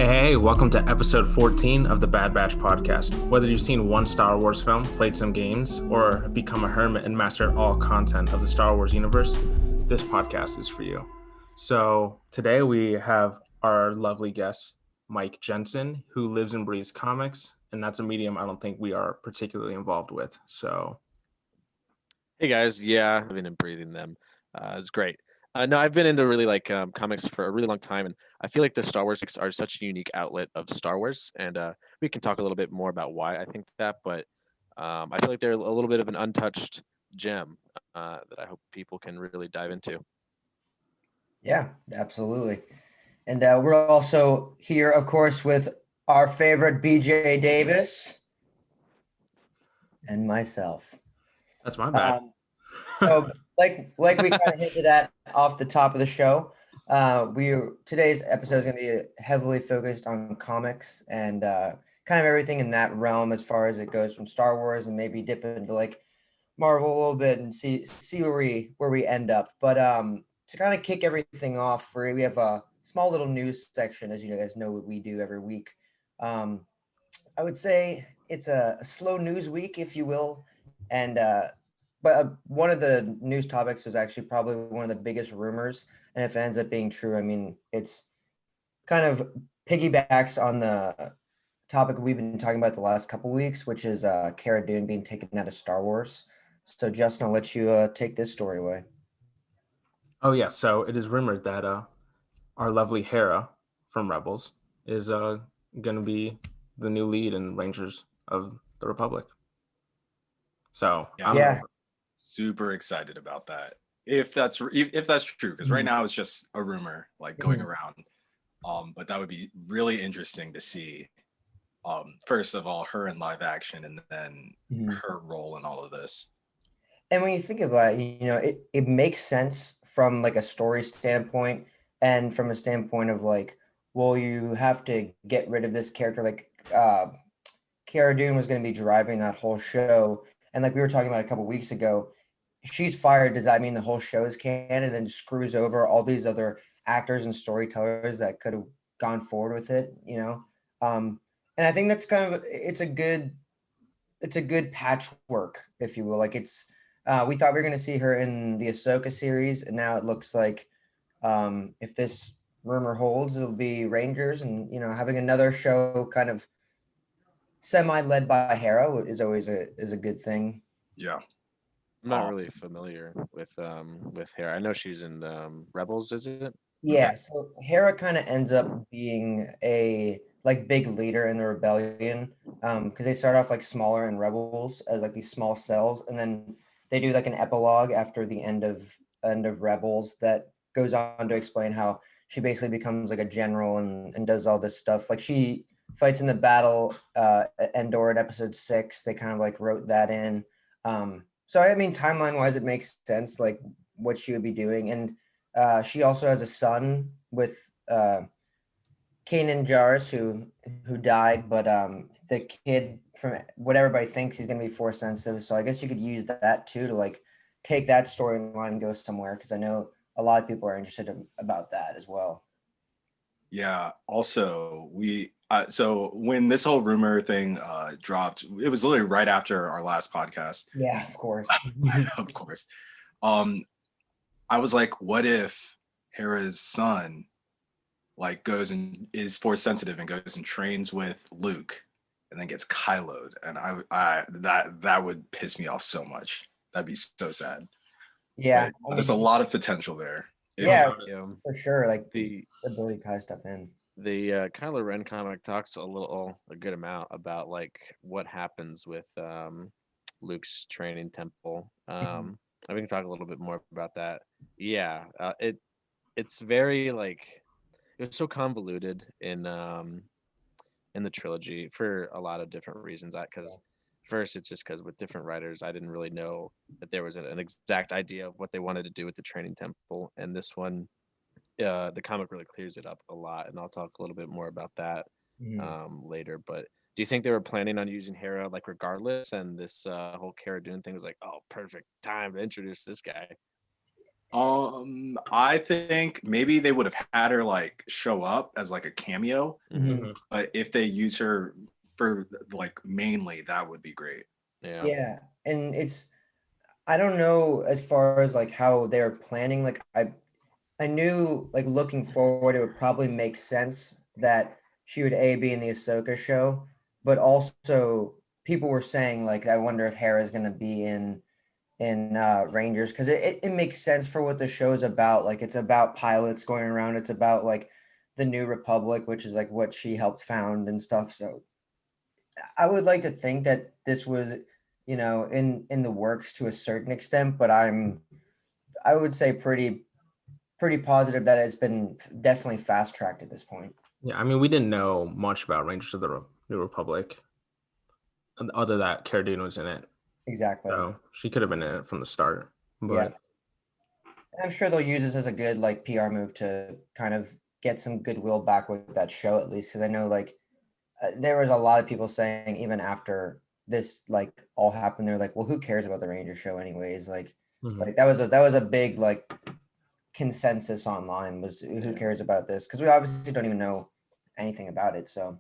Hey, welcome to episode 14 of the Bad Batch podcast. Whether you've seen one Star Wars film, played some games, or become a hermit and mastered all content of the Star Wars universe, this podcast is for you. So today we have our lovely guest, Mike Jensen, who lives and breathes comics, and that's a medium I don't think we are particularly involved with. So, Hey guys, yeah, living and breathing them is great. No, I've been into really comics for a really long time, and I feel like the Star Wars are such a unique outlet of Star Wars, and we can talk a little bit more about why I think that. But I feel like they're a little bit of an untouched gem that I hope people can really dive into. Yeah, absolutely. And we're also here, of course, with our favorite BJ Davis and myself. that's my bad. So, like we kind of hinted at off the top of the show, today's episode is going to be heavily focused on comics and kind of everything in that realm as far as it goes from Star Wars and maybe dip into like Marvel a little bit and see where we end up. But to kind of kick everything off, we have a small little news section, as you guys know what we do every week. I would say it's a slow news week, if you will, and but one of the news topics was actually probably one of the biggest rumors, and if it ends up being true, I mean, it's kind of piggybacks on the topic we've been talking about the last couple weeks, which is Cara Dune being taken out of Star Wars. So, Justin, I'll let you take this story away. Oh, yeah. So it is rumored that our lovely Hera from Rebels is going to be the new lead in Rangers of the Republic. So Yeah. Super excited about that. If that's true, because right now it's just a rumor like going around. But that would be really interesting to see. First of all, her in live action, and then her role in all of this. And when you think about it, you know, it makes sense from like a story standpoint and from a standpoint of like, well, you have to get rid of this character. Like Cara Dune was going to be driving that whole show. And like we were talking about a couple weeks ago, she's fired. Does that mean the whole show is canon and then screws over all these other actors and storytellers that could have gone forward with it, you know? And I think that's kind of, it's a good patchwork, if you will. Like we thought we were going to see her in the Ahsoka series, and now it looks like if this rumor holds, it'll be Rangers, and you know, having another show kind of semi-led by Hera is always a good thing. Yeah, I'm not really familiar with Hera. I know she's in Rebels, is it? Yeah, so Hera kind of ends up being a like big leader in the rebellion, because they start off like smaller in Rebels as like these small cells, and then they do like an epilogue after the end of Rebels that goes on to explain how she basically becomes like a general and does all this stuff. Like she fights in the battle at Endor in episode 6. They kind of like wrote that in. So I mean, timeline wise, it makes sense like what she would be doing, and she also has a son with Kanan Jarrus, who died, but the kid, from what everybody thinks, he's going to be force sensitive. So I guess you could use that too to like take that storyline and go somewhere, because I know a lot of people are interested about that as well. Yeah. Also, so when this whole rumor thing dropped, it was literally right after our last podcast. Yeah, of course. Of course. I was like, what if Hera's son like goes and is force sensitive and goes and trains with Luke and then gets Kylo'd, and I that would piss me off so much. That'd be so sad. Yeah, but there's a lot of potential there. Yeah, for sure. Like the ability kind of stuff in. The Kylo Ren comic talks a good amount about like what happens with Luke's training temple. We can talk a little bit more about that. Yeah, it's very like it was so convoluted in the trilogy for a lot of different reasons. Because first, it's just because with different writers, I didn't really know that there was an exact idea of what they wanted to do with the training temple, and this one the comic really clears it up a lot, and I'll talk a little bit more about that later. But do you think they were planning on using Hera like regardless, and this whole Cara Dune thing was like, oh, perfect time to introduce this guy? I think maybe they would have had her like show up as like a cameo, Mhm. but if they use her for like mainly, that would be great. Yeah. Yeah, and I don't know as far as like how they're planning. Like I knew like looking forward, it would probably make sense that she would be in the Ahsoka show, but also people were saying like I wonder if Hera's gonna be in Rangers because it makes sense for what the show is about. Like it's about pilots going around. It's about like the New Republic, which is like what she helped found and stuff. So I would like to think that this was, in the works to a certain extent, but I would say pretty positive that it's been definitely fast tracked at this point. Yeah, I mean, we didn't know much about Rangers of the New Republic, other that Cara Dune was in it. Exactly. So she could have been in it from the start. Yeah. But And I'm sure they'll use this as a good like PR move to kind of get some goodwill back with that show at least because I know like there was a lot of people saying even after this like all happened, they're like, well, who cares about the Ranger show anyways? mhm. Like that was a big like consensus online was who Yeah. cares about this because we obviously don't even know anything about it. So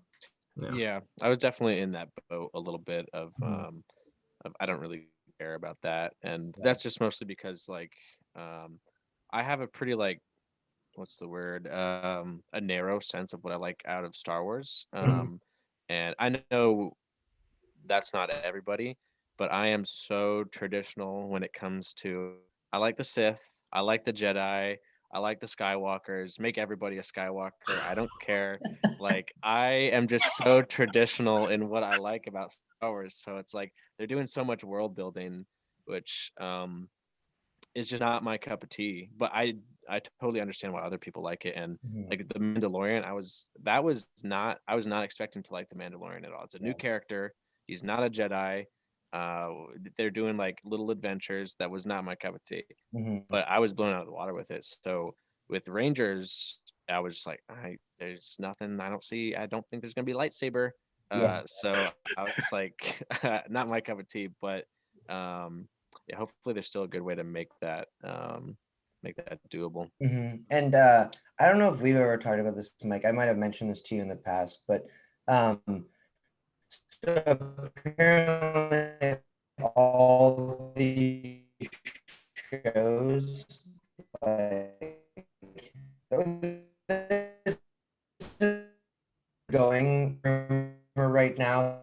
Yeah, I was definitely in that boat a little bit Mhm. of I don't really care about that, and Yeah. that's just mostly because like um, I have a pretty like what's the word a narrow sense of what I like out of Star Wars, Mhm. and I know that's not everybody, but I am so traditional when it comes to I like the Sith, I like the Jedi, I like the Skywalkers, make everybody a Skywalker. I don't care. Like I am just so traditional in what I like about Star Wars. So it's like they're doing so much world building, which is just not my cup of tea. But I totally understand why other people like it. And Mhm. like the Mandalorian, I was not expecting to like the Mandalorian at all. It's a new Yeah. character. He's not a Jedi. Uh, they're doing like little adventures. That was not my cup of tea, Mhm. but I was blown out of the water with it. So with Rangers, I was just like, there's nothing. I don't think there's gonna be a lightsaber. Yeah. So I was like, not my cup of tea. But yeah, hopefully there's still a good way to make that doable. And I don't know if we've ever talked about this, Mike. I might have mentioned this to you in the past, but um, so apparently all the shows like this is going rumor right now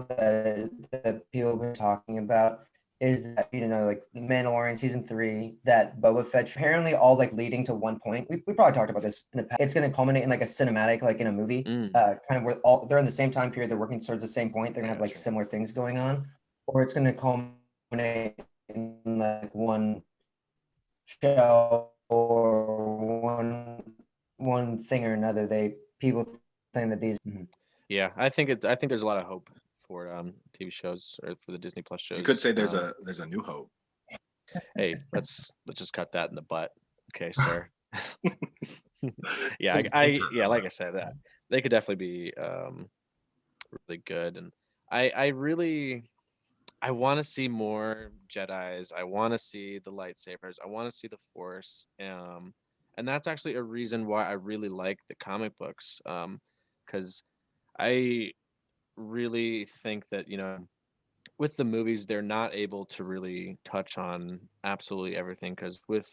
that people have been talking about is that like the Mandalorian season 3 that Boba Fett apparently all like leading to one point. We probably talked about this in the past. It's going to culminate in like a cinematic, like in a movie, Mm, kind of where all they're in the same time period. They're working towards the same point. They're I gonna have like gotcha. similar things going on, or it's going to culminate in like one show or one thing or another. People think that these. Mhm. Yeah, I think there's a lot of hope for TV shows or for the Disney Plus You could shows. say there's a New Hope. Hey, let's just cut that in the butt, okay, sir. Yeah, I yeah, like I said, that they could definitely be really good, and I really I want to see more Jedis. I want to see the lightsabers. I want to see the Force. And that's actually a reason why I really like the comic books. Because I really think that with the movies they're not able to really touch on absolutely everything because with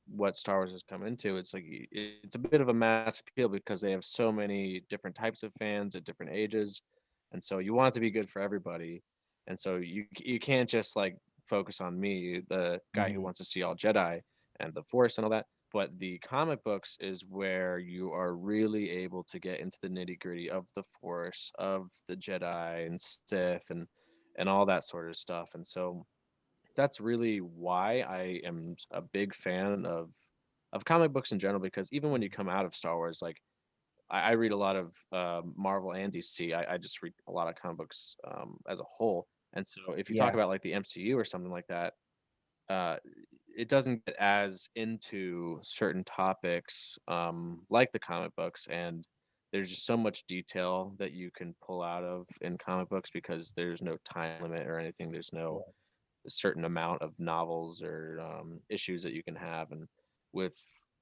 what Star Wars has come into, it's like it's a bit of a mass appeal because they have so many different types of fans at different ages, and so you want it to be good for everybody, and so you can't just like focus on me, the guy who Mhm. wants to see all Jedi and the Force and all that. But the comic books is where you are really able to get into the nitty gritty of the Force, of the Jedi and Sith, and all that sort of stuff. And so that's really why I am a big fan of comic books in general. Because even when you come out of Star Wars, like I read a lot of Marvel and DC. I just read a lot of comic books as a whole. And so if you talk Yeah. about like the MCU or something like that, uh, it doesn't get as into certain topics like the comic books, and there's just so much detail that you can pull out of in comic books because there's no time limit or anything. There's no a certain amount of novels or issues that you can have. And with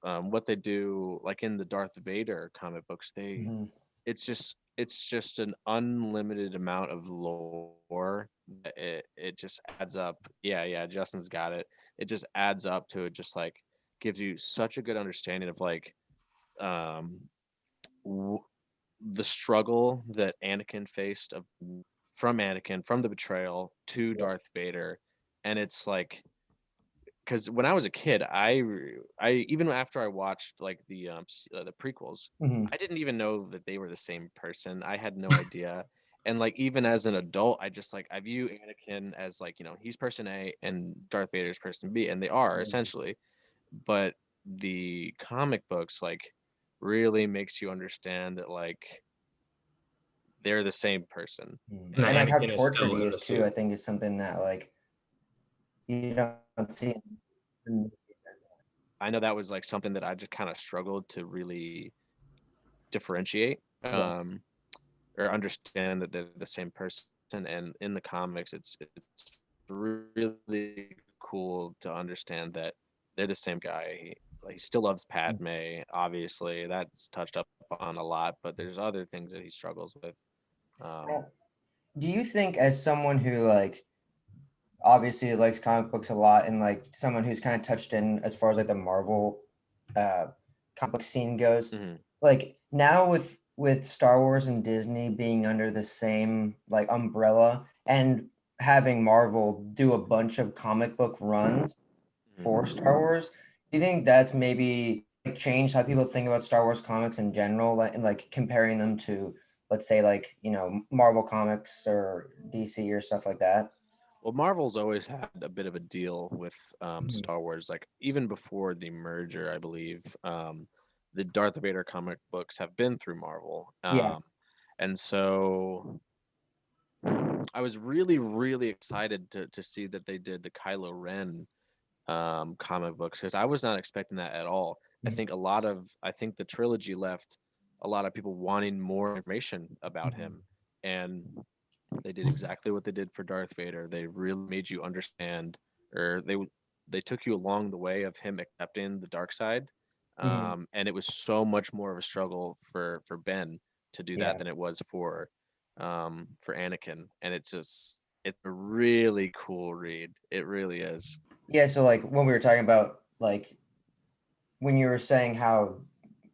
what they do, like in the Darth Vader comic books, it's just an unlimited amount of lore. It just adds up. Yeah, Justin's got it. It just adds up to it. Just like gives you such a good understanding of like um w- the struggle that Anakin faced from Anakin, from the betrayal to Darth Vader. And it's like, because when I was a kid, I even after I watched like the prequels, I didn't even know that they were the same person. I had no idea. And like even as an adult, I just like I view Anakin as like, he's person A and Darth Vader's person B, and they are essentially. But the comic books like really makes you understand that like they're the same person. And like how Anakin is tortured still he in is the too, suit. I think is something that like you don't see in I know that was like something that I just kind of struggled to really differentiate yeah. or understand that they're the same person. And in the comics, it's really cool to understand that they're the same guy. He still loves Padme, obviously. That's touched up on a lot, but there's other things that he struggles with. Now, do you think as someone who like obviously likes comic books a lot and like someone who's kind of touched in as far as like the Marvel uh comic book scene goes, Mhm. like now with Star Wars and Disney being under the same like umbrella and having Marvel do a bunch of comic book runs for Star Wars, do you think that's maybe like changed how people think about Star Wars comics in general, like, and like comparing them to, let's say, like, Marvel comics or DC or stuff like that? Well, Marvel's always had a bit of a deal with Mhm. Star Wars. Like even before the merger, I believe the Darth Vader comic books have been through Marvel, Yeah. and so I was really, really excited to see that they did the Kylo Ren comic books because I was not expecting that at all. Mhm. I think the trilogy left a lot of people wanting more information about Mhm. him, and they did exactly what they did for Darth Vader. They really made you understand, or they took you along the way of him accepting the dark side, Mhm. and it was so much more of a struggle for Ben to do that Yeah. than it was for Anakin, and it's a really cool read. It really is. Yeah, so like when we were talking about like when you were saying how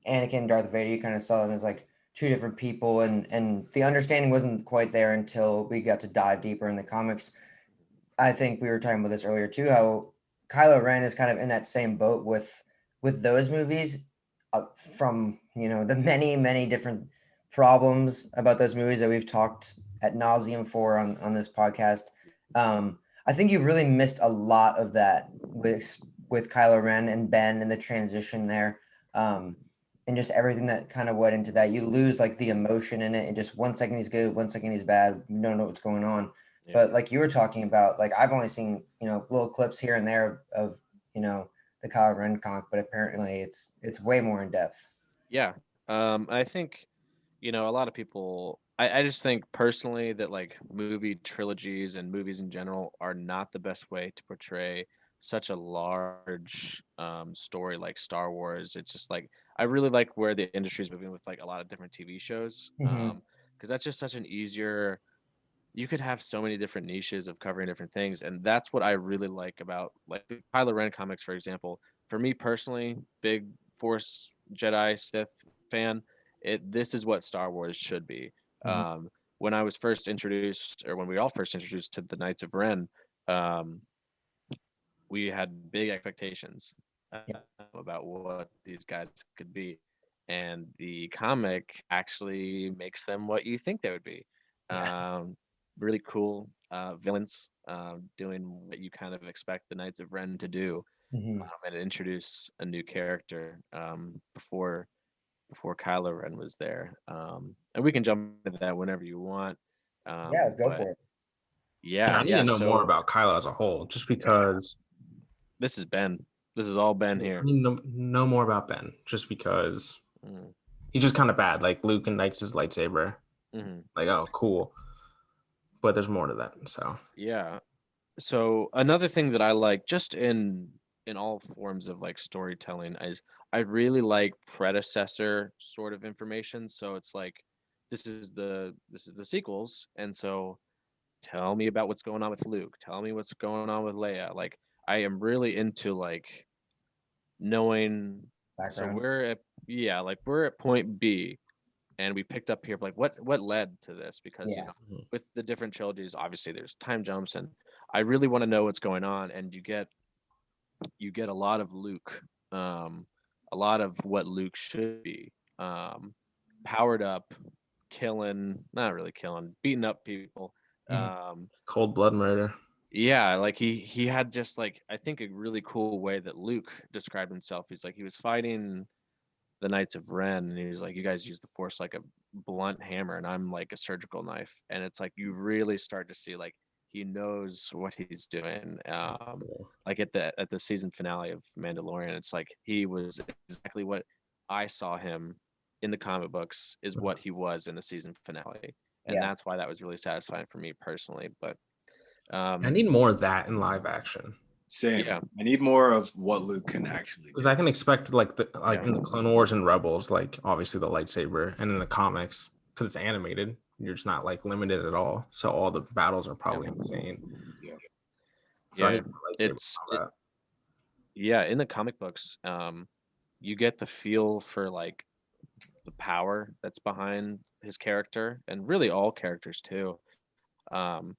Anakin and Darth Vader, you kind of saw them as like two different people, and the understanding wasn't quite there until we got to dive deeper in the comics. I think we were talking about this earlier too, how Kylo Ren is kind of in that same boat with those movies, from the many different problems about those movies that we've talked at nauseum for on this podcast. I think you really missed a lot of that with Kylo Ren and Ben and the transition there. And just everything that kind of went into that. You lose like the emotion in it, and just 1 second he's good, 1 second he's bad. You don't know what's going on. Yeah. But like you were talking about, like I've only seen little clips here and there of the Kylo Ren comic, but apparently it's way more in depth. Yeah. I think, a lot of people, I just think personally that like movie trilogies and movies in general are not the best way to portray such a large story like Star Wars. It's just like, I really like where the industry is moving with like a lot of different TV shows. Hmm. Because that's just such an easier, you could have so many different niches of covering different things. And that's what I really like about like the Kylo Ren comics, for example. For me personally, big Force Jedi Sith fan, this is what Star Wars should be. Hmm. When I was first introduced, or when we all first introduced to the Knights of Ren, um, we had big expectations Yeah. about what these guys could be, and the comic actually makes them what you think they would be. Yeah. Really cool villains doing what you kind of expect the Knights of Ren to do, Hmm. and introduce a new character before Kylo Ren was there. And we can jump into that whenever you want. Yeah. Let's go But for it. Yeah, I need yeah. to know more So about Kylo as a whole, just because this is Ben. This is all Ben I here. need to know more about Ben, just because Mm, he's just kind of bad. Like Luke ignites his lightsaber, mhm. like, oh, cool. But there's more to that. So Yeah. So another thing that I like just in all forms of like storytelling is I really like predecessor sort of information. So it's like this is the sequels, and so tell me about what's going on with Luke. Tell me what's going on with Leia. Like I am really into like knowing. So Background. we're at point B, and we picked up here like what led to this, because Yeah. with the different trilogies, obviously there's time jumps, and I really want to know what's going on, and you get a lot of Luke, a lot of what Luke should be, um, powered up, not really killing, beating up people. Mhm. Cold blood murder. Yeah, like he had just like I think a really cool way that Luke described himself. He's like he was fighting the Knights of Ren, and he was like, "You guys use the Force like a blunt hammer, and I'm like a surgical knife." And it's like you really start to see like he knows what he's doing. Like at the season finale of Mandalorian, it's like he was exactly what I saw him in the comic books is what he was in the season finale, and Yeah. that's why that was really satisfying for me personally. But I need more of that in live action. Same. yeah, I need more of what Luke can actually Because do. I can expect like Yeah. in the Clone Wars and Rebels, like obviously the lightsaber, and in the comics, because it's animated, you're just not like limited at all. So all the battles are probably insane. Yeah. So I yeah, need the lightsaber it's combat. yeah, in the comic books, you get the feel for like the power that's behind his character, and really all characters too. Um,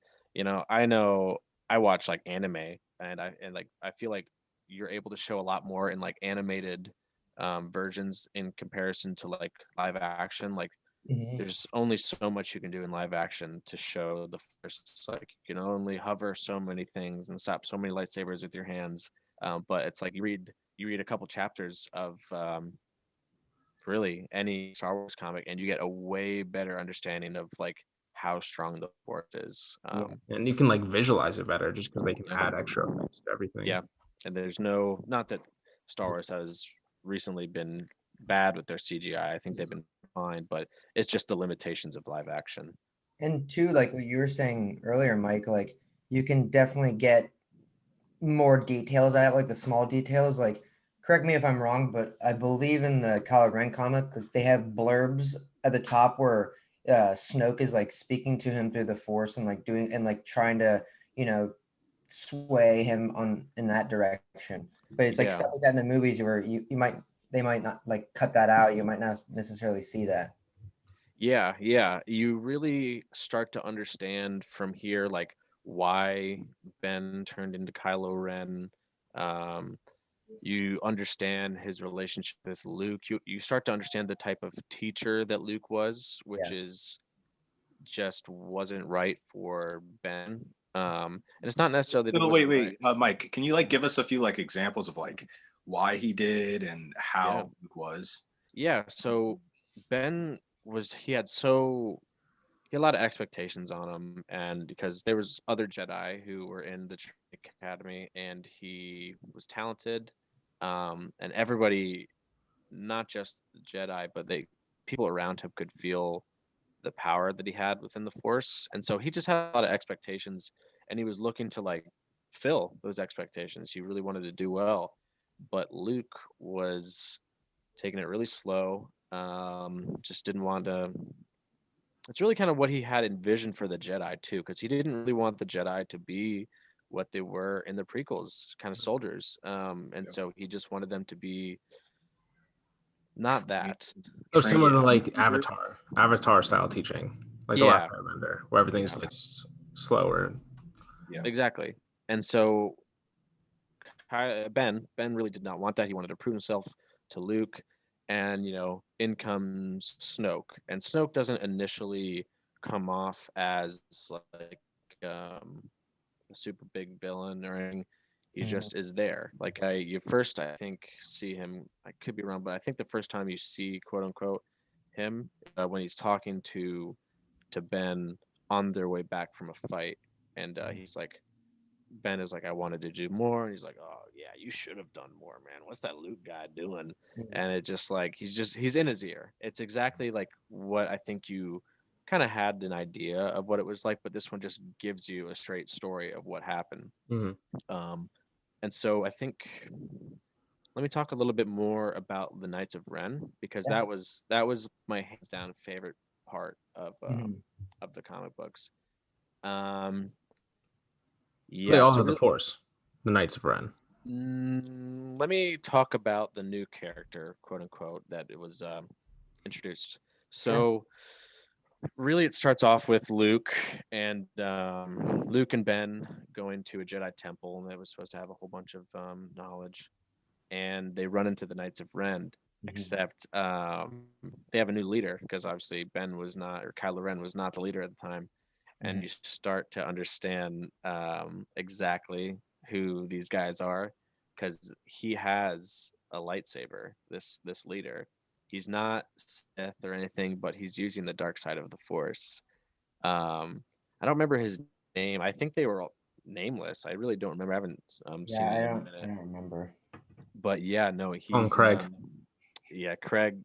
I know I watch like anime, and I feel like you're able to show a lot more in like animated versions in comparison to like live action. Like Mhm. there's only so much you can do in live action to show the first. Like you can only hover so many things and stop so many lightsabers with your hands. But it's like you read a couple chapters of really any Star Wars comic, and you get a way better understanding of like how strong the Force is. Yeah. And you can like visualize it better just because they can Yeah. add extra effects to everything. Yeah, and there's not that Star Wars has recently been bad with their CGI. I think they've been fine, but it's just the limitations of live action. And two, like what you were saying earlier, Mike, like you can definitely get more details out of like the small details. Like, correct me if I'm wrong, but I believe in the Kylo Ren comic, like, they have blurbs at the top where Snoke is like speaking to him through the Force and like doing and like trying to you know sway him on in that direction. But it's like Yeah. stuff like that in the movies where you might they might not like cut that out. You might not necessarily see that. Yeah. You really start to understand from here, like why Ben turned into Kylo Ren. Um, you understand his relationship with Luke. You start to understand the type of teacher that Luke was, which Yeah. is just wasn't right for Ben. And it's not necessarily that he So wait, wasn't right. wait, Mike, can you like give us a few like examples of like why he did and Yeah. how Luke was? Yeah. So Ben he had a lot of expectations on him, and because there was other Jedi who were in the academy, and he was talented, and everybody, not just the Jedi, but people around him could feel the power that he had within the Force, and so he just had a lot of expectations, and he was looking to like fill those expectations. He really wanted to do well, but Luke was taking it really slow. Just didn't want to. It's really kind of what he had envisioned for the Jedi too, because he didn't really want the Jedi to be what they were in the prequels, kind of soldiers. And Yeah. so he just wanted them to be not that. Oh, similar to Training. like Avatar style teaching, like the Yeah, Last Airbender, where everything's yeah, like slower. Yeah. exactly. And so Ben really did not want that. He wanted to prove himself to Luke, and in comes Snoke, and Snoke doesn't initially come off as like a super big villain or anything. He Mhm. just is there. Like you first I think see him. I could be wrong, but I think the first time you see quote unquote him when he's talking to Ben on their way back from a fight, and he's like, Ben is like, I wanted to do more. And he's like, oh, yeah, you should have done more, man. What's that Luke guy doing? Mhm. And it just like, he's in his ear. It's exactly like what I think you kind of had an idea of what it was like, but this one just gives you a straight story of what happened. And so I think, let me talk a little bit more about the Knights of Ren, because Yeah. that was my hands down favorite part of the comic books. They Yeah, all so have the Force, the Knights of Ren. let me talk about the new character, quote unquote, that it was introduced. So really, it starts off with Luke and Ben going to a Jedi temple, and they was supposed to have a whole bunch of knowledge, and they run into the Knights of Ren. Except they have a new leader, because obviously Ben was not, or Kylo Ren was not the leader at the time, and you start to understand exactly who these guys are, because he has a lightsaber. This leader, he's not Sith or anything, but he's using the dark side of the Force. I don't remember his name. I think they were all nameless. I really don't remember. I haven't seen it in a minute. I don't remember. But yeah, no, he's Craig.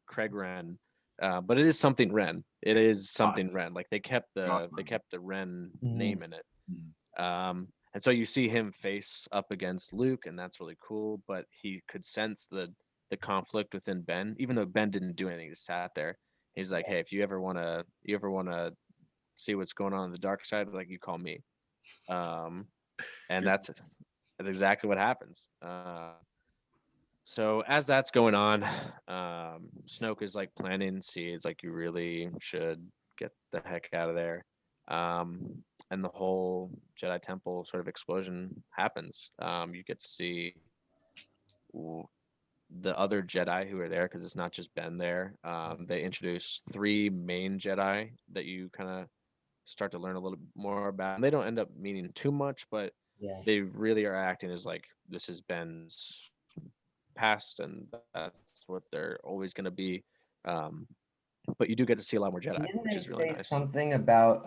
Craig Ren. But it is something Ren. It is something Ren. Like they kept the Ren name in it. And so you see him face up against Luke, and that's really cool. But he could sense the conflict within Ben, even though Ben didn't do anything, he just sat there. He's like, "Hey, if you ever wanna see what's going on the dark side, like, you call me." And that's exactly what happens. So as that's going on, Snoke is like planting seeds, like, you really should get the heck out of there. And the whole Jedi Temple sort of explosion happens. You get to see the other Jedi who are there, because it's not just Ben there. They introduce 3 main Jedi that you kind of start to learn a little more about. And they don't end up meaning too much, but they really are acting as like, this is Ben's past, and that's what they're always going to be. But you do get to see a lot more Jedi, Didn't which they is really say nice. something about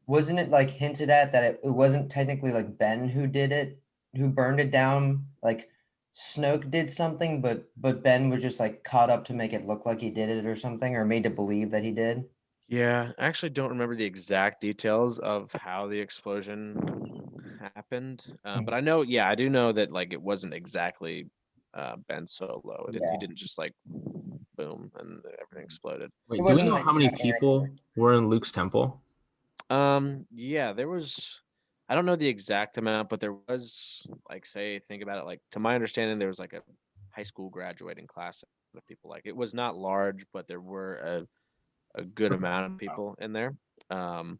wasn't it like hinted at that it wasn't technically like Ben who did it, who burned it down? Like Snoke did something, but Ben was just like caught up to make it look like he did it or something, or made to believe that he did. Yeah, I actually don't remember the exact details of how the explosion happened, but I know, I do know that, like, it wasn't exactly Ben Solo. He didn't just like boom and everything exploded. Wait, do we know how many people were in Luke's temple? Yeah, there was. I don't know the exact amount, but there was, like, think about it, like, to my understanding, there was like a high school graduating class of people. Like, it was not large, but there were a good amount of people in there. I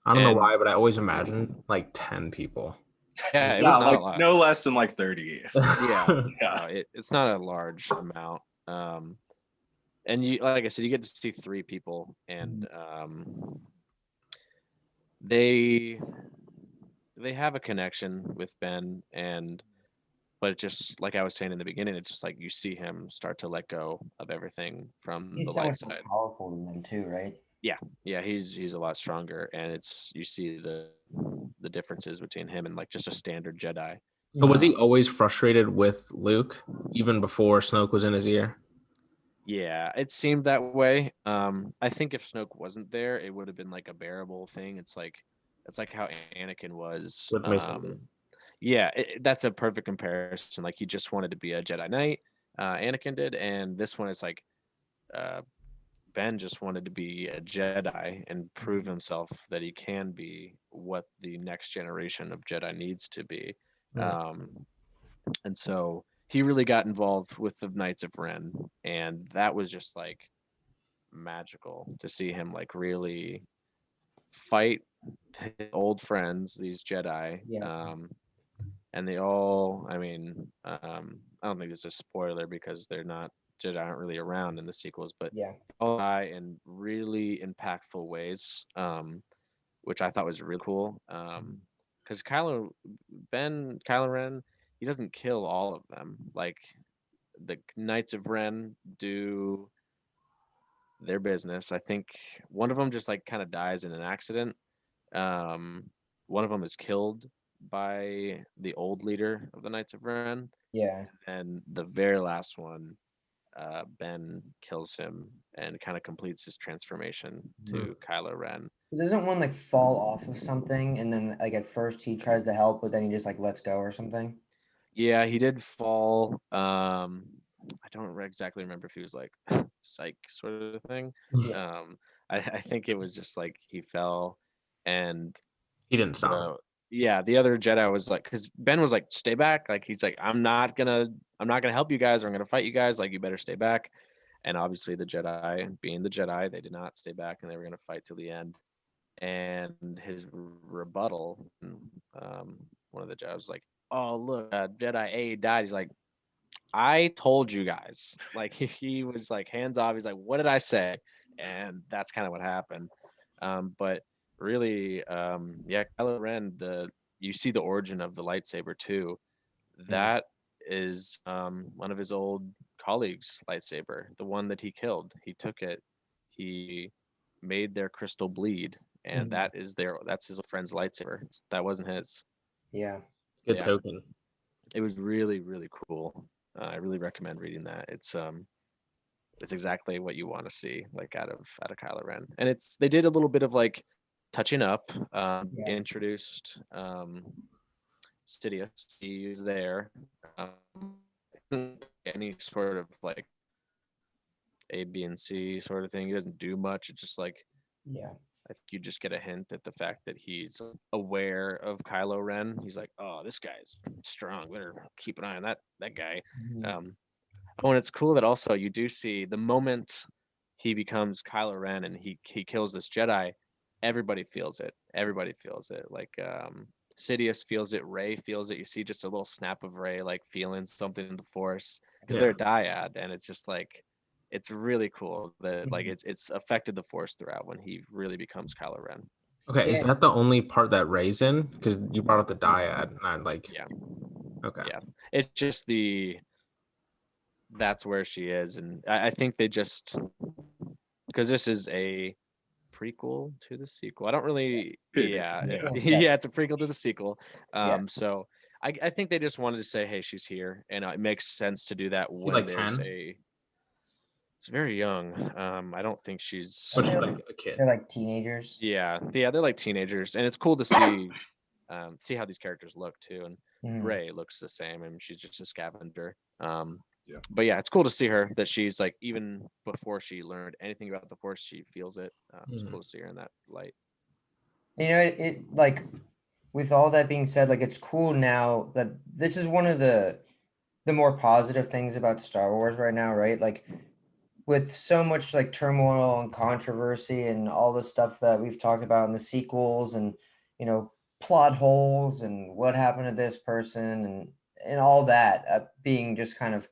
don't know why, but I always imagined like 10 people. Yeah, it was not a lot. No less than like 30. Yeah. It's not a large amount. And you, like I said, you get to see 3 people, and they have a connection with Ben, but it just, like I was saying in the beginning, it's just like you see him start to let go of everything from the light side. He's powerful than them too, right? Yeah, he's a lot stronger, and you see the differences between him and like just a standard Jedi. So was he always frustrated with Luke, even before Snoke was in his ear? Yeah, it seemed that way. I think if Snoke wasn't there, it would have been like a bearable thing. It's like how Anakin was. That's a perfect comparison. Like, he just wanted to be a Jedi Knight. Anakin did, and this one is like, Ben just wanted to be a Jedi and prove himself that he can be what the next generation of Jedi needs to be. And so he really got involved with the Knights of Ren, and that was just like magical to see him like really fight his old friends, these Jedi. And they all, I mean, I don't think this is a spoiler because Jedi aren't really around in the sequels, but all die in really impactful ways, which I thought was really cool. Because Kylo Ren, he doesn't kill all of them. Like, the Knights of Ren do their business. I think one of them just like kind of dies in an accident. One of them is killed by the old leader of the Knights of Ren. Yeah. And the very last one, Ben kills him and kind of completes his transformation to Kylo Ren. Doesn't one like fall off of something, and then like at first he tries to help, but then he just like lets go or something? Yeah, he did fall. I don't exactly remember if he was like psych sort of thing. I think it was just like he fell, and He didn't stop. the other Jedi was like, because Ben was like, stay back. Like he's like, I'm not gonna help you guys, or I'm gonna fight you guys. Like you better stay back. And obviously the Jedi, being the Jedi, they did not stay back, and they were gonna fight till the end. And his rebuttal, one of the Jedi was like, oh look, Jedi A died. He's like, I told you guys. Like he was like hands off. He's like, what did I say? And that's kind of what happened. But really, Kylo Ren, you see the origin of the lightsaber too. That is one of his old colleagues' lightsaber, the one that he killed. He took it, he made their crystal bleed, and that's his friend's lightsaber. That wasn't his. Yeah. Good token. It was really, really cool. I really recommend reading that. It's exactly what you want to see, like out of Kylo Ren. And they did a little bit of like touching up. Introduced Sidious. He's there. Any sort of like A, B, and C sort of thing. He doesn't do much. It's just like I think you just get a hint at the fact that he's aware of Kylo Ren. He's like, oh, this guy's strong. Better keep an eye on that guy. And it's cool that also you do see the moment he becomes Kylo Ren and he kills this Jedi, everybody feels it. Everybody feels it. Like Sidious feels it. Rey feels it. You see just a little snap of Rey like feeling something in the Force because they're a dyad, and it's just like it's really cool that like it's affected the Force throughout when he really becomes Kylo Ren. Okay, is that the only part that Rey's in? Because you brought up the dyad, and I like. Yeah. Okay. Yeah, it's just that's where she is, and I think they just because this is a prequel to the sequel. I don't really. It's a prequel to the sequel. So I think they just wanted to say, hey, she's here, and it makes sense to do that when there's 10? It's very young. I don't think she's like a kid. They're like teenagers. Yeah, they're like teenagers, and it's cool to see how these characters look too. And Rey looks the same, and she's just a scavenger. But yeah, it's cool to see her that she's like even before she learned anything about the Force, she feels it. It's cool to see her in that light. You know, it like with all that being said, like it's cool now that this is one of the more positive things about Star Wars right now, right? Like with so much like turmoil and controversy and all the stuff that we've talked about in the sequels and plot holes and what happened to this person and all that being just kind of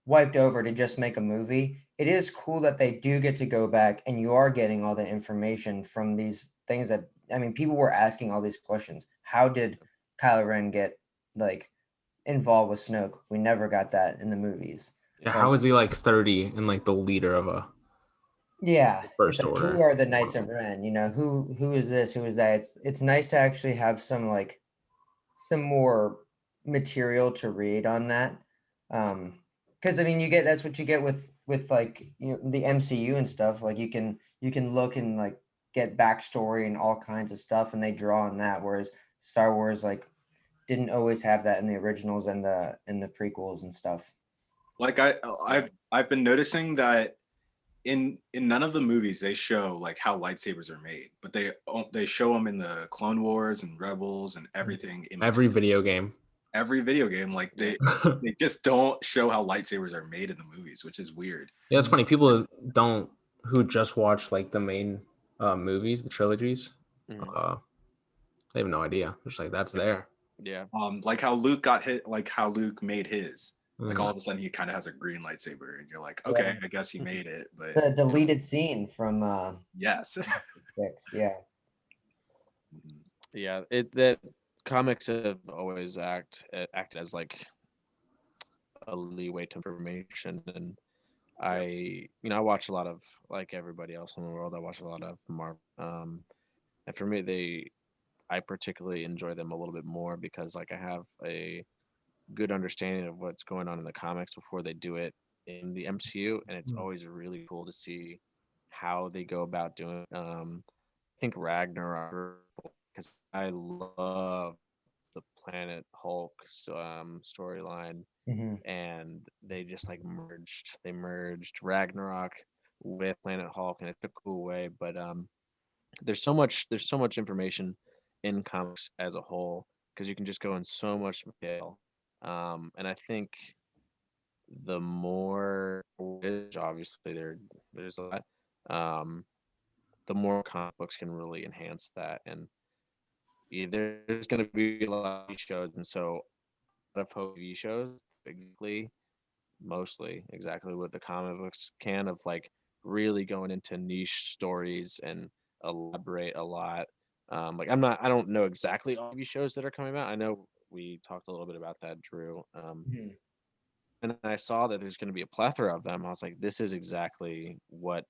wiped over to just make a movie. It is cool that they do get to go back and you are getting all the information from these things that, I mean, people were asking all these questions. How did Kylo Ren get like involved with Snoke? We never got that in the movies. Yeah, how is he like 30 and like the leader of a First Order? Who are the Knights of Ren? Who is this? Who is that? It's nice to actually have some more material to read on that. Because I mean, that's what you get with like the MCU and stuff. Like you can look and like get backstory and all kinds of stuff, and they draw on that. Whereas Star Wars like didn't always have that in the originals and the prequels and stuff. Like I've been noticing that in none of the movies they show like how lightsabers are made, but they show them in the Clone Wars and Rebels and everything. In every video game, like they just don't show how lightsabers are made in the movies, which is weird. Yeah, it's funny. People who just watch like the main movies, the trilogies, they have no idea. Just like that's there. Yeah. Like how Luke got hit, like how Luke made his. Like all of a sudden he kind of has a green lightsaber, and you're like, okay, I guess he made it. But the deleted scene from yes, 6, yeah. Yeah, that comics have always acted as like a leeway to information, and I watch a lot of, like everybody else in the world, I watch a lot of Marvel, and for me I particularly enjoy them a little bit more because like I have a good understanding of what's going on in the comics before they do it in the MCU, and it's Mm. always really cool to see how they go about doing. I think Ragnarok, because I love the Planet Hulk storyline, and they just like merged Ragnarok with Planet Hulk in a cool way. But there's so much information in comics as a whole because you can just go in so much detail. And I think the more, which obviously there's a lot, um, the more comic books can really enhance that. And there's going to be a lot of shows, and so a lot of TV shows mostly exactly what the comic books can, of like really going into niche stories and elaborate a lot. Like I don't know exactly all TV shows that are coming out. I know we talked a little bit about that, Drew. And I saw that there's going to be a plethora of them. I was like, this is exactly what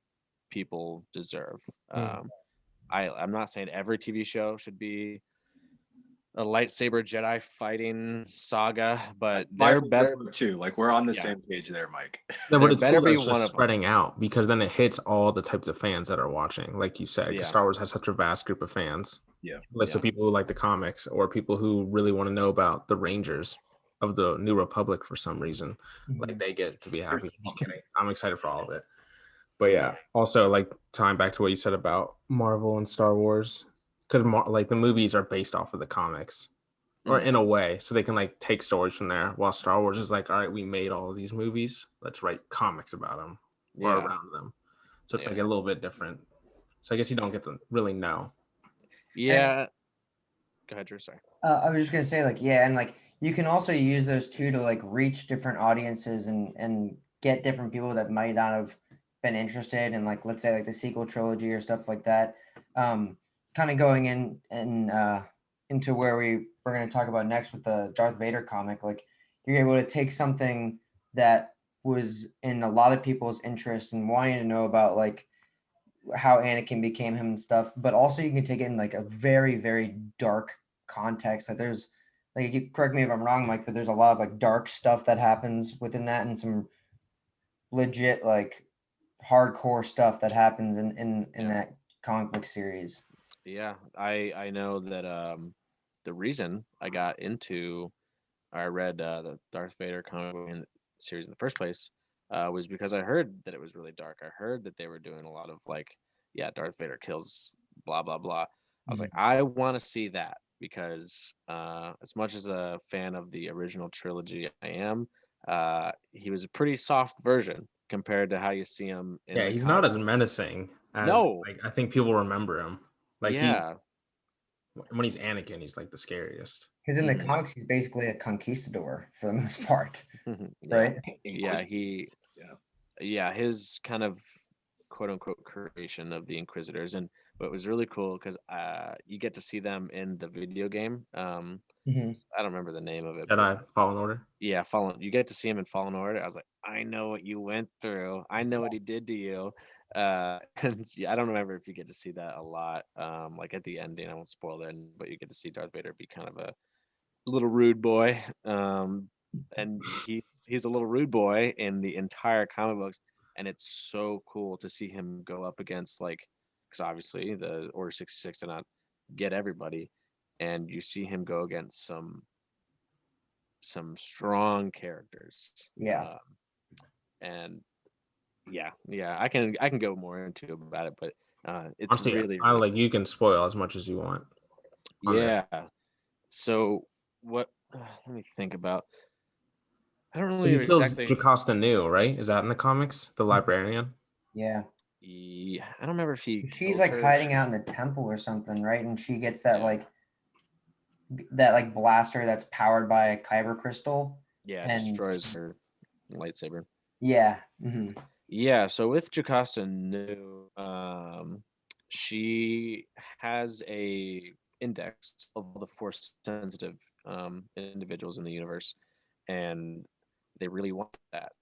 people deserve. I'm not saying every TV show should be a lightsaber Jedi fighting saga, but there better too. Like we're on the Yeah. same page there, Mike. No, but there it's better cool that be it's one just of them. spreading out because then it hits all the types of fans that are watching, like you said, because Yeah. Star Wars has such a vast group of fans. Yeah. Like so Yeah. people who like the comics or people who really want to know about the Rangers of the New Republic for some reason, like they get to be happy. I'm kidding. I'm excited for all of it. But yeah, also like tying back to what you said about Marvel and Star Wars, because like the movies are based off of the comics, or in a way, so they can like take stories from there. While Star Wars is like, all right, we made all of these movies, let's write comics about them or around them. So it's like a little bit different. So I guess you don't get to really know. Yeah. Go ahead, Drew. Sorry. I was just gonna say, like, yeah, and like you can also use those too to like reach different audiences and get different people that might not have been interested in, like, let's say like the sequel trilogy or stuff like that. Kind of going in and into where we're going to talk about next with the Darth Vader comic, like you're able to take something that was in a lot of people's interest and wanting to know about, like how Anakin became him and stuff, but also you can take it in like a very, very dark context. Like there's, like, you correct me if I'm wrong, Mike, but there's a lot of like dark stuff that happens within that and some legit like hardcore stuff that happens in that comic book series. Yeah, I know that the reason I got into, or I read the Darth Vader comic book series in the first place was because I heard that it was really dark. I heard that they were doing a lot of like, Darth Vader kills blah blah blah. I was like, I want to see that because as much as a fan of the original trilogy I am, he was a pretty soft version compared to how you see him in the He's comic not as book. menacing as No. like I think people remember him. Like Yeah. when he's Anakin, he's like the scariest. Because in the comics, he's basically a conquistador for the most part, Yeah. right? His kind of quote unquote creation of the Inquisitors, and what was really cool because you get to see them in the video game. I don't remember the name of it. Jedi Fallen Order. Yeah, You get to see him in Fallen Order. I was like, I know what you went through. I know what he did to you. And I don't remember if you get to see that a lot. Like at the ending, I won't spoil it, but you get to see Darth Vader be kind of a little rude boy. And he's a little rude boy in the entire comic books, and it's so cool to see him go up against, like, because obviously the Order 66 did not get everybody, and you see him go against some strong characters. And I can go more into about it, but it's Honestly, really, I really like you can spoil as much as you want. So what? Let me think about. I don't He really kills exactly. Jocasta Nu, right? Is that in the comics? The librarian. Yeah. I don't remember if he. She's like hiding out in the temple or something, right? And she gets that like blaster that's powered by a kyber crystal. Yeah, it destroys her lightsaber. Yeah. Yeah. So with Jocasta Nu, she has a index of all the force sensitive individuals in the universe, and they really want that.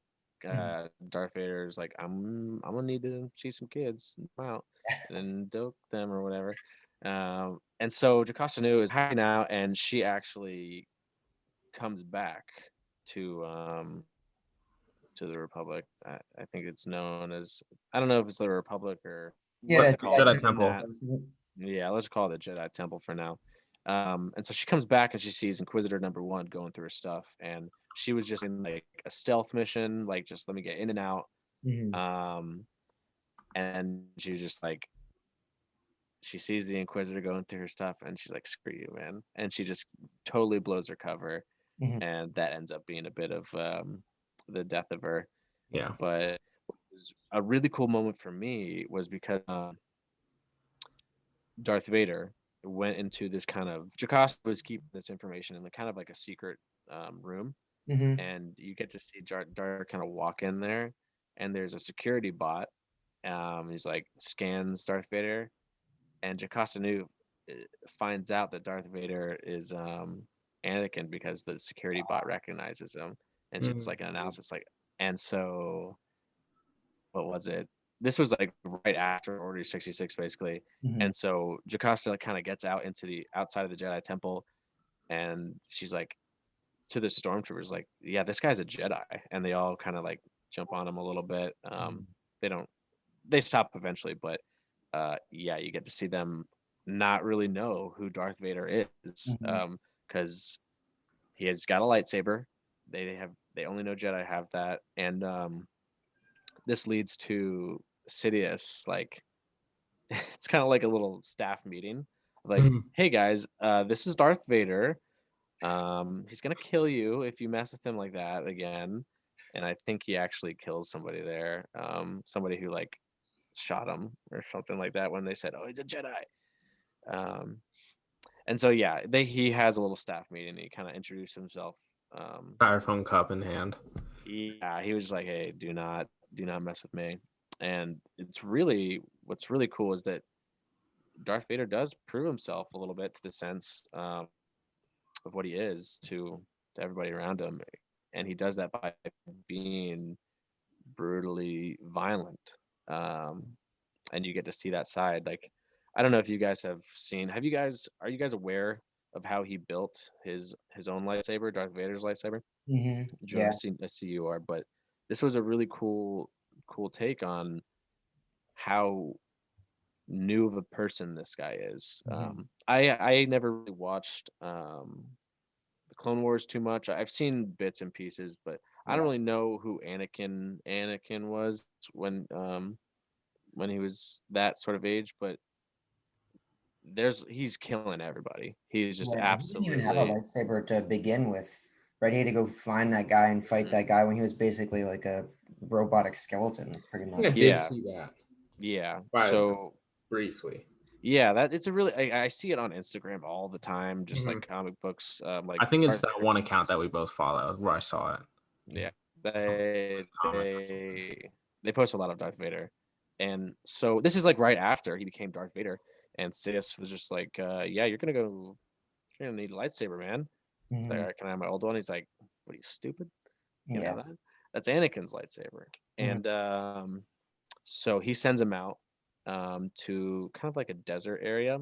Darth Vader's like, I'm gonna need to see some kids out and doke them or whatever. And so Jocasta Nu is hiding out, and she actually comes back to to the Republic. I think it's known as, I don't know if it's the Republic or Yeah, what to call Jedi it. Temple. Yeah, let's call it the Jedi Temple for now. And so she comes back and she sees Inquisitor number 1 going through her stuff, and she was just in like a stealth mission, like just let me get in and out. And she was just like, she sees the Inquisitor going through her stuff, and she's like, "Screw you, man!" And she just totally blows her cover, and that ends up being a bit of the death of her. Yeah. But what was a really cool moment for me was because Darth Vader went into this kind of, Jocasta was keeping this information in the kind of like a secret room, and you get to see Darth kind of walk in there, and there's a security bot. He's like scans Darth Vader, and Jocasta finds out that Darth Vader is Anakin because the security bot recognizes him, and she's like an analysis, like, and so what was it? This was like right after Order 66, basically. And so Jocasta like kind of gets out into the outside of the Jedi Temple, and she's like to the stormtroopers, like, "Yeah, this guy's a Jedi," and they all kind of like jump on him a little bit. They stop eventually, but yeah, you get to see them not really know who Darth Vader is, because he has got a lightsaber. They only know Jedi have that, and this leads to Sidious, like, it's kind of like a little staff meeting, like, "Hey guys, this is Darth Vader. He's gonna kill you if you mess with him like that again." And I think he actually kills somebody there, somebody who like shot him or something like that when they said, "Oh, he's a Jedi." And so yeah, he has a little staff meeting. He kind of introduced himself. Styrofoam cup in hand. Yeah, he was just like, "Hey, do not mess with me." And what's really cool is that Darth Vader does prove himself a little bit, to the sense of what he is to everybody around him, and he does that by being brutally violent. And you get to see that side. Like, I don't know if you guys are you guys aware of how he built his own lightsaber, Darth Vader's lightsaber? Yeah. I see you are, but this was a really cool take on how new of a person this guy is. I never really watched the Clone Wars too much. I've seen bits and pieces, but I don't really know who Anakin was when he was that sort of age. But he's killing everybody. He's just absolutely. He didn't even have a lightsaber to begin with. Right, he had to go find that guy and fight that guy when he was basically like a robotic skeleton, pretty much. I did see that. Yeah. Right. So Briefly. Yeah, that it's a really, I see it on Instagram all the time, just like comic books. Like, I think it's that one account that we both follow where I saw it. Yeah, they post a lot of Darth Vader, and so this is like right after he became Darth Vader, and Sidious was just like, "Yeah, you're gonna need a lightsaber, man." It's like, "All right, can I have my old one?" He's like, "What are you, stupid? You know that? That's Anakin's lightsaber." And so he sends him out to kind of like a desert area.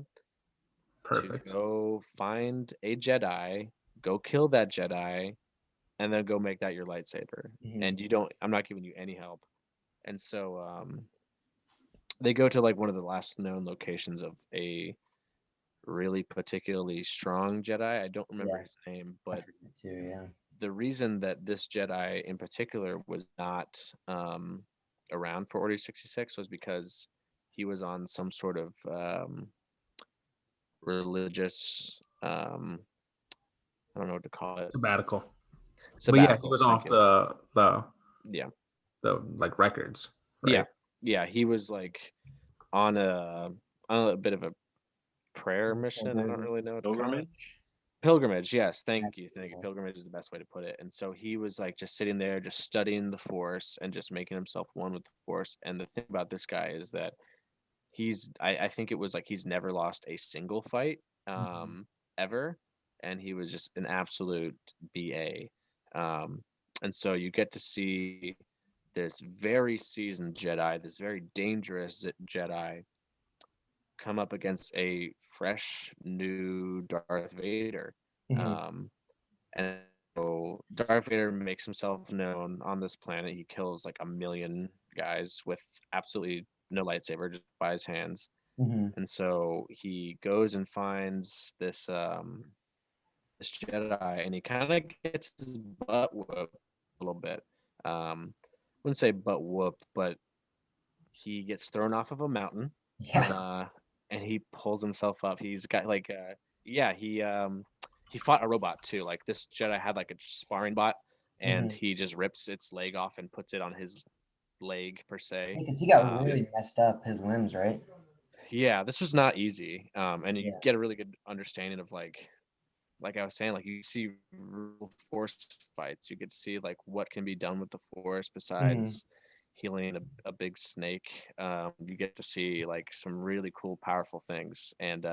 Perfect. To go find a Jedi, go kill that Jedi, and then go make that your lightsaber. And I'm not giving you any help. And so they go to like one of the last known locations of a really particularly strong Jedi. I don't remember his name, but the reason that this Jedi in particular was not around for Order 66 was because he was on some sort of religious I don't know what to call it. Sabbatical. But yeah, he was off the like records. Right? Yeah, he was like on a bit of a prayer mission. I don't really know. Pilgrimage. Yes, thank you. Pilgrimage is the best way to put it. And so he was like just sitting there, just studying the Force and just making himself one with the Force. And the thing about this guy is that I think it was like he's never lost a single fight ever, and he was just an absolute BA. And so you get to see this very seasoned Jedi, this very dangerous Jedi, come up against a fresh new Darth Vader. And Darth Vader makes himself known on this planet. He kills like 1,000,000 guys with absolutely no lightsaber, just by his hands. Mm-hmm. And so he goes and finds this Jedi, and he kind of gets his butt whooped a little bit. Wouldn't say butt whooped, but he gets thrown off of a mountain, Yeah. and he pulls himself up. He's got like, he fought a robot too. Like this Jedi had like a sparring bot, and Mm-hmm. he just rips its leg off and puts it on his leg per se. Because he got really messed up, his limbs, right? Yeah, this was not easy. And you Yeah. get a really good understanding of like I was saying, like you see real force fights. You get to see like what can be done with the force besides healing a big snake. You get to see like some really cool, powerful things. And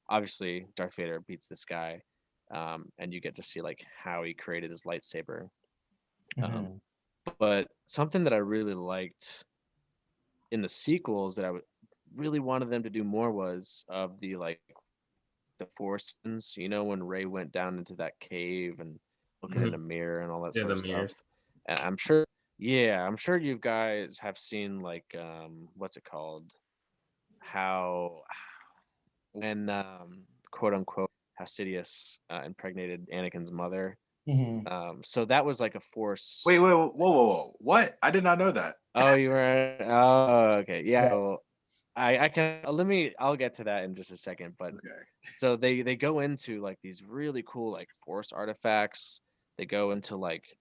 obviously, Darth Vader beats this guy, and you get to see like how he created his lightsaber. Mm-hmm. But something that I really liked in the sequels that really wanted them to do more was of the like the force scenes, when Ray went down into that cave and looking in a mirror and all that sort the of mirrors. stuff. And I'm sure you guys have seen like what's it called? How when quote unquote how Sidious impregnated Anakin's mother. Mm-hmm. So that was like a force. Wait, whoa! What? I did not know that. Oh, you were. Oh, okay. Yeah. Yeah. Well, I can I'll get to that in just a second, but Okay. so they go into like these really cool like force artifacts. They go into like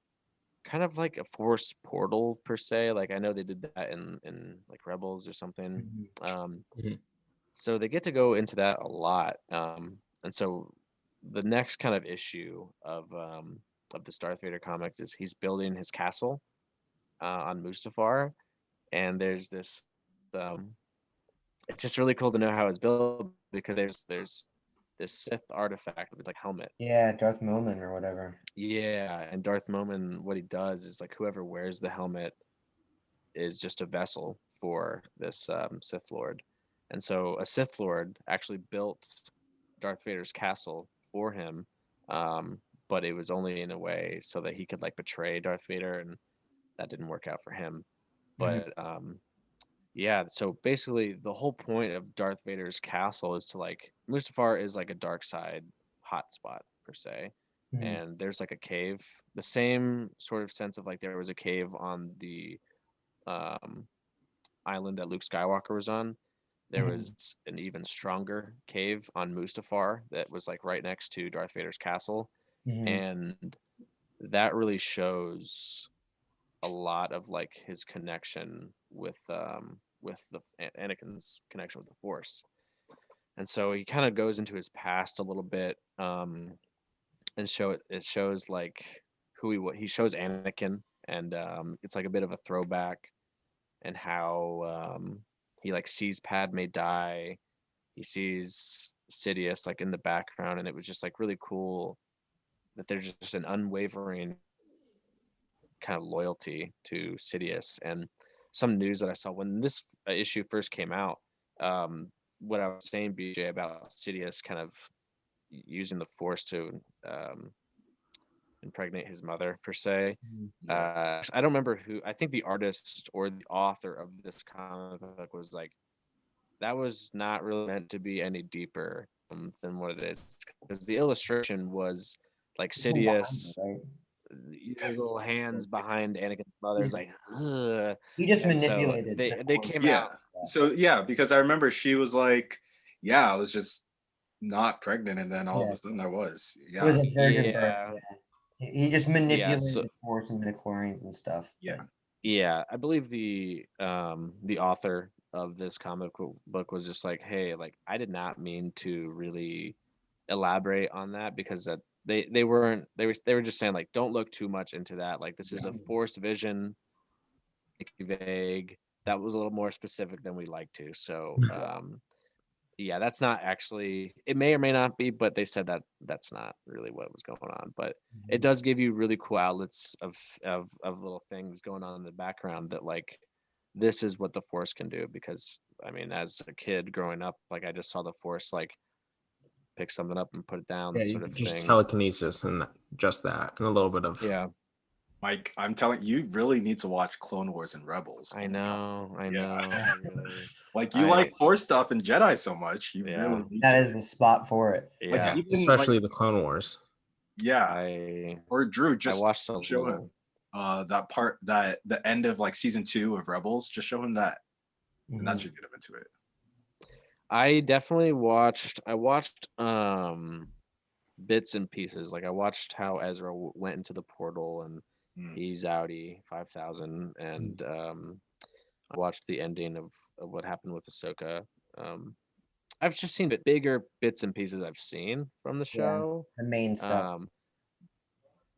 kind of like a force portal per se. Like I know they did that in like Rebels or something. Mhm. So they get to go into that a lot. And so the next kind of issue of the Darth Vader comics is he's building his castle on Mustafar, and there's this it's just really cool to know how it's built because there's this Sith artifact with like helmet. Yeah, Darth Momin or whatever. Yeah, and Darth Momin, what he does is like whoever wears the helmet is just a vessel for this Sith Lord, and so a Sith Lord actually built Darth Vader's castle for him, but it was only in a way so that he could like betray Darth Vader, and that didn't work out for him. But yeah, so basically the whole point of Darth Vader's castle is to like Mustafar is like a dark side hotspot per se. Mm-hmm. And there's like a cave, the same sort of sense of like there was a cave on the um, island that Luke Skywalker was on. There was an even stronger cave on Mustafar that was like right next to Darth Vader's castle. Mm-hmm. And that really shows a lot of like his connection with the Anakin's connection with the Force, and so he kind of goes into his past a little bit, and it shows like he shows Anakin, and it's like a bit of a throwback, and how he like sees Padme die, he sees Sidious like in the background, and it was just like really cool that there's just an unwavering kind of loyalty to Sidious. And some news that I saw when this issue first came out, what I was saying, BJ, about Sidious kind of using the Force to impregnate his mother per se. I don't remember who. I think the artist or the author of this comic book was like, that was not really meant to be any deeper than what it is, because the illustration was like Sidious. Right? His little hands behind Anakin's mother is like, ugh. He just And so manipulated. they came Yeah. out. So yeah, because I remember she was like, "Yeah, I was just not pregnant," and then all of a sudden I was. It was Yeah. a virgin birth. Yeah. Yeah. He just manipulated so- the Force and midichlorians and stuff. Yeah. Yeah, I believe the author of this comic book was just like, hey, like I did not mean to really elaborate on that, because that they were just saying like, don't look too much into that. Like this is a Force vision, vague. That was a little more specific than we like to. So yeah, that's not actually, it may or may not be, but they said that that's not really what was going on. But it does give you really cool outlets of little things going on in the background that like, this is what the Force can do. Because I mean, as a kid growing up, like I just saw the Force like pick something up and put it down, Yeah, sort of just thing. telekinesis and just that, and a little bit of Mike, I'm telling you, really need to watch Clone Wars and Rebels. I know. Really, Like you like Force stuff and Jedi so much, you really need that to. is the spot for it. Like, yeah. even, especially the Clone Wars. Yeah. Or Drew, just I watched a show little. him that part, that the end of like season 2 of Rebels. Just show him that, and that should get him into it. I definitely watched. I watched bits and pieces. Like I watched how Ezra went into the portal and he's outie 5,000, and I watched the ending of what happened with Ahsoka. I've just seen bigger bits and pieces I've seen from the show. The main stuff.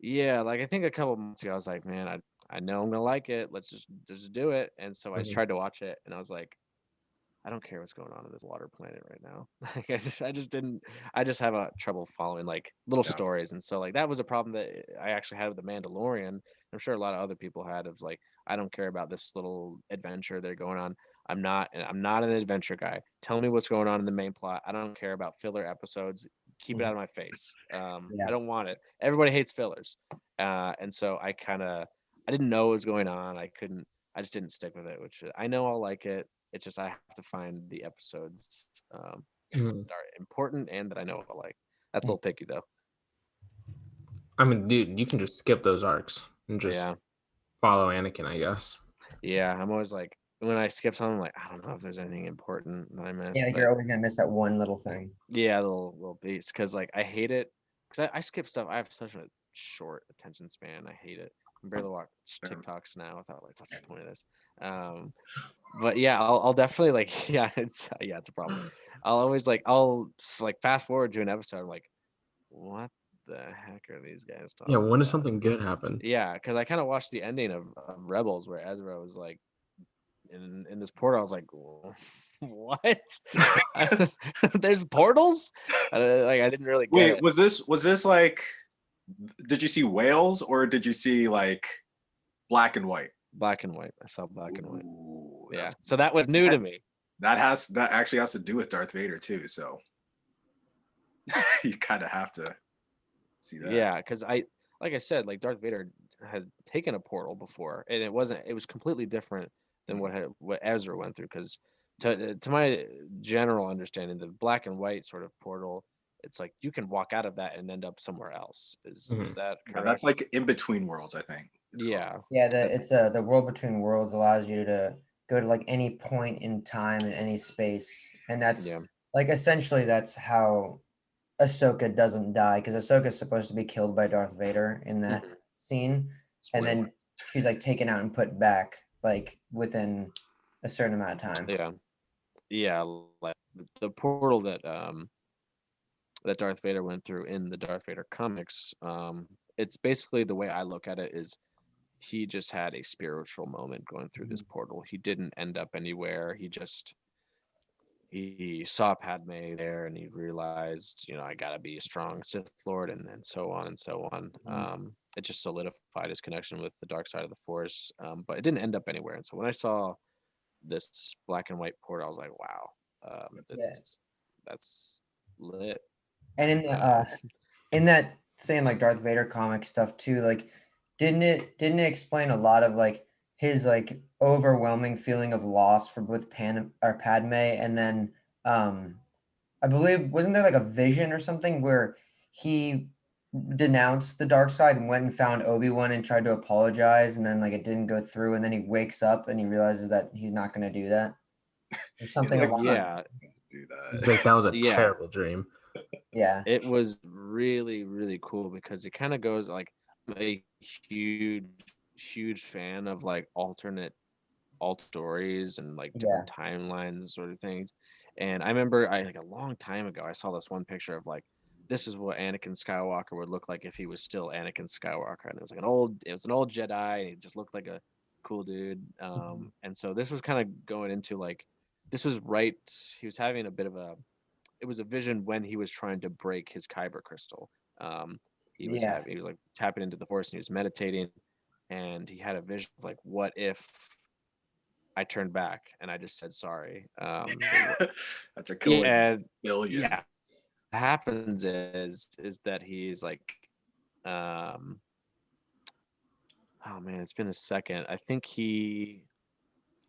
Yeah, like I think a couple months ago I was like, man, I know I'm gonna like it. Let's just do it. And so I tried to watch it, and I was like, I don't care what's going on in this water planet right now. Like I just have a trouble following like little stories, and so like that was a problem that I actually had with the Mandalorian. I'm sure a lot of other people had, of like, I don't care about this little adventure they're going on. I'm not an adventure guy. Tell me what's going on in the main plot. I don't care about filler episodes. Keep it out of my face. I don't want it. Everybody hates fillers, and so I didn't know what was going on. I just didn't stick with it, which I know I'll like it. It's just I have to find the episodes that are important and that I know I'll like. That's a little picky though. I mean, dude, you can just skip those arcs and just follow Anakin, I guess. Yeah, I'm always like, when I skip something, I'm like, I don't know if there's anything important that I missed. Yeah, you're always gonna miss that one little thing. Yeah, little piece, because like I hate it, because I skip stuff. I have such a short attention span. I hate it. I barely watch TikToks now. I thought, like, what's the point of this? But yeah, I'll definitely like, it's a problem. I'll fast forward to an episode. I'm like, what the heck are these guys talking Yeah, when does about? something good happen? Yeah, because I kind of watched the ending of Rebels, where Ezra was like in this portal. I was like, what? There's portals? I didn't really get it. Was this like, did you see whales or did you see like black and white? Black and white. I saw black and white. Ooh, Yeah, so that was new to me. That actually has to do with Darth Vader too, so you kind of have to see that. Yeah, because like I said, like Darth Vader has taken a portal before, and it was completely different than what Ezra went through. Because to my general understanding, the black and white sort of portal, it's like you can walk out of that and end up somewhere else. Is that correct? Yeah, that's like in between worlds, I think. Yeah. It's the world between worlds allows you to go to like any point in time in any space, and that's like essentially that's how Ahsoka doesn't die, because Ahsoka is supposed to be killed by Darth Vader in that scene. Spoiler. And then she's like taken out and put back like within a certain amount of time. Yeah, like the portal that Darth Vader went through in the Darth Vader comics, it's basically, the way I look at it is, he just had a spiritual moment going through this portal. He didn't end up anywhere. He saw Padme there, and he realized, I gotta be a strong Sith Lord, and so on and so on. It just solidified his connection with the dark side of the Force, but it didn't end up anywhere. And so when I saw this black and white portal, I was like, wow, that's lit. And in that same like Darth Vader comic stuff too, like didn't it explain a lot of like his like overwhelming feeling of loss for both Padme, and then I believe, wasn't there like a vision or something where he denounced the dark side and went and found Obi-Wan and tried to apologize, and then like it didn't go through, and then he wakes up and he realizes that he's not going to do that or something like, along do that. Like, that was a terrible dream. Yeah, it was really, really cool, because it kind of goes like, a huge fan of like alternate stories and like different timelines sort of things. And I remember like a long time ago I saw this one picture of like, this is what Anakin Skywalker would look like if he was still Anakin Skywalker, and it was an old Jedi, and he just looked like a cool dude. And so this was kind of going into like, this was right, he was having a bit of it was a vision when he was trying to break his kyber crystal. He was like tapping into the Force, and he was meditating, and he had a vision of like, what if I turned back and I just said sorry? After killing billion. happens is that he's like, oh man, it's been a second. I think he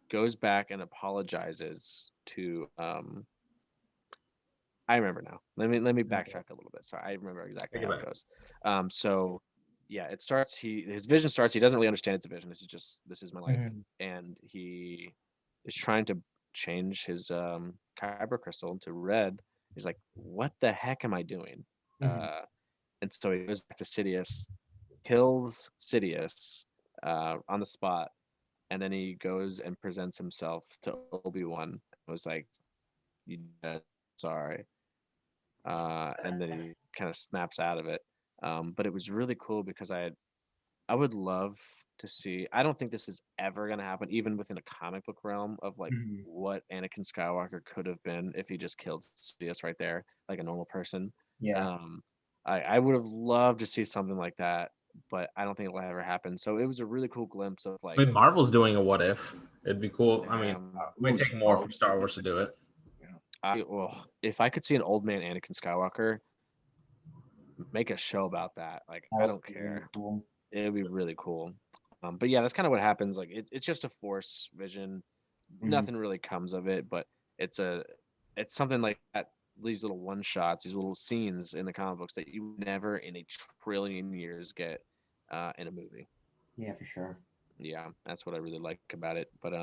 goes back and apologizes to I remember now. Let me backtrack a little bit. Sorry, I remember exactly how it goes. So yeah, it starts. His vision starts. He doesn't really understand it's a vision. This is my life, and he is trying to change his kyber crystal into red. He's like, "What the heck am I doing?" And so he goes back to Sidious, kills Sidious on the spot, and then he goes and presents himself to Obi-Wan. It was like, "You dead? Sorry." And then he kind of snaps out of it. But it was really cool because I would love to see. I don't think this is ever gonna happen, even within a comic book realm of like what Anakin Skywalker could have been if he just killed Sidious right there, like a normal person. Yeah. I would have loved to see something like that, but I don't think it'll ever happen. So it was a really cool glimpse of like. I mean, Marvel's doing a what if. It'd be cool. I mean, it might take more from Star Wars to do it. If I could see an old man Anakin Skywalker, make a show about that. Like, I don't care. Really cool. It would be really cool. But yeah, that's kind of what happens. Like, it's just a Force vision. Nothing really comes of it, but it's something like that. These little one shots, these little scenes in the comic books that you never in a trillion years get in a movie. Yeah, for sure. Yeah, that's what I really like about it. But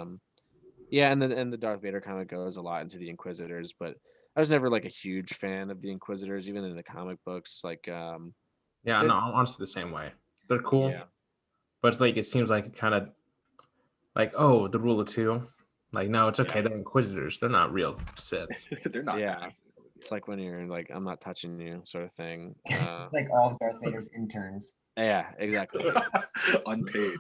yeah, and the Darth Vader kind of goes a lot into the Inquisitors, but I was never like a huge fan of the Inquisitors, even in the comic books. Like, yeah, no, I'm honestly the same way. They're cool, but it's like it seems like it kind of like the rule of two. Like, no, it's okay. They're Inquisitors. They're not real Sith. They're not. Yeah, it's like when you're like, I'm not touching you, sort of thing. Like all of Darth Vader's interns. Yeah, exactly. Unpaid.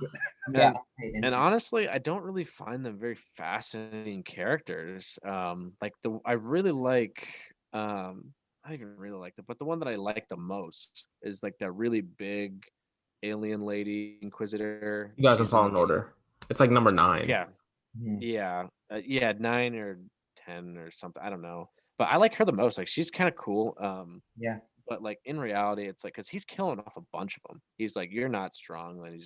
Yeah, and honestly, I don't really find them very fascinating characters. I really like I don't even really like them, but the one that I like the most is like that really big alien lady Inquisitor. You guys have Fallen Order. It's like number 9. Yeah, yeah, 9 or 10 or something. I don't know, but I like her the most. Like, she's kind of cool. Yeah. But like in reality, it's like because he's killing off a bunch of them. He's like, "You're not strong," and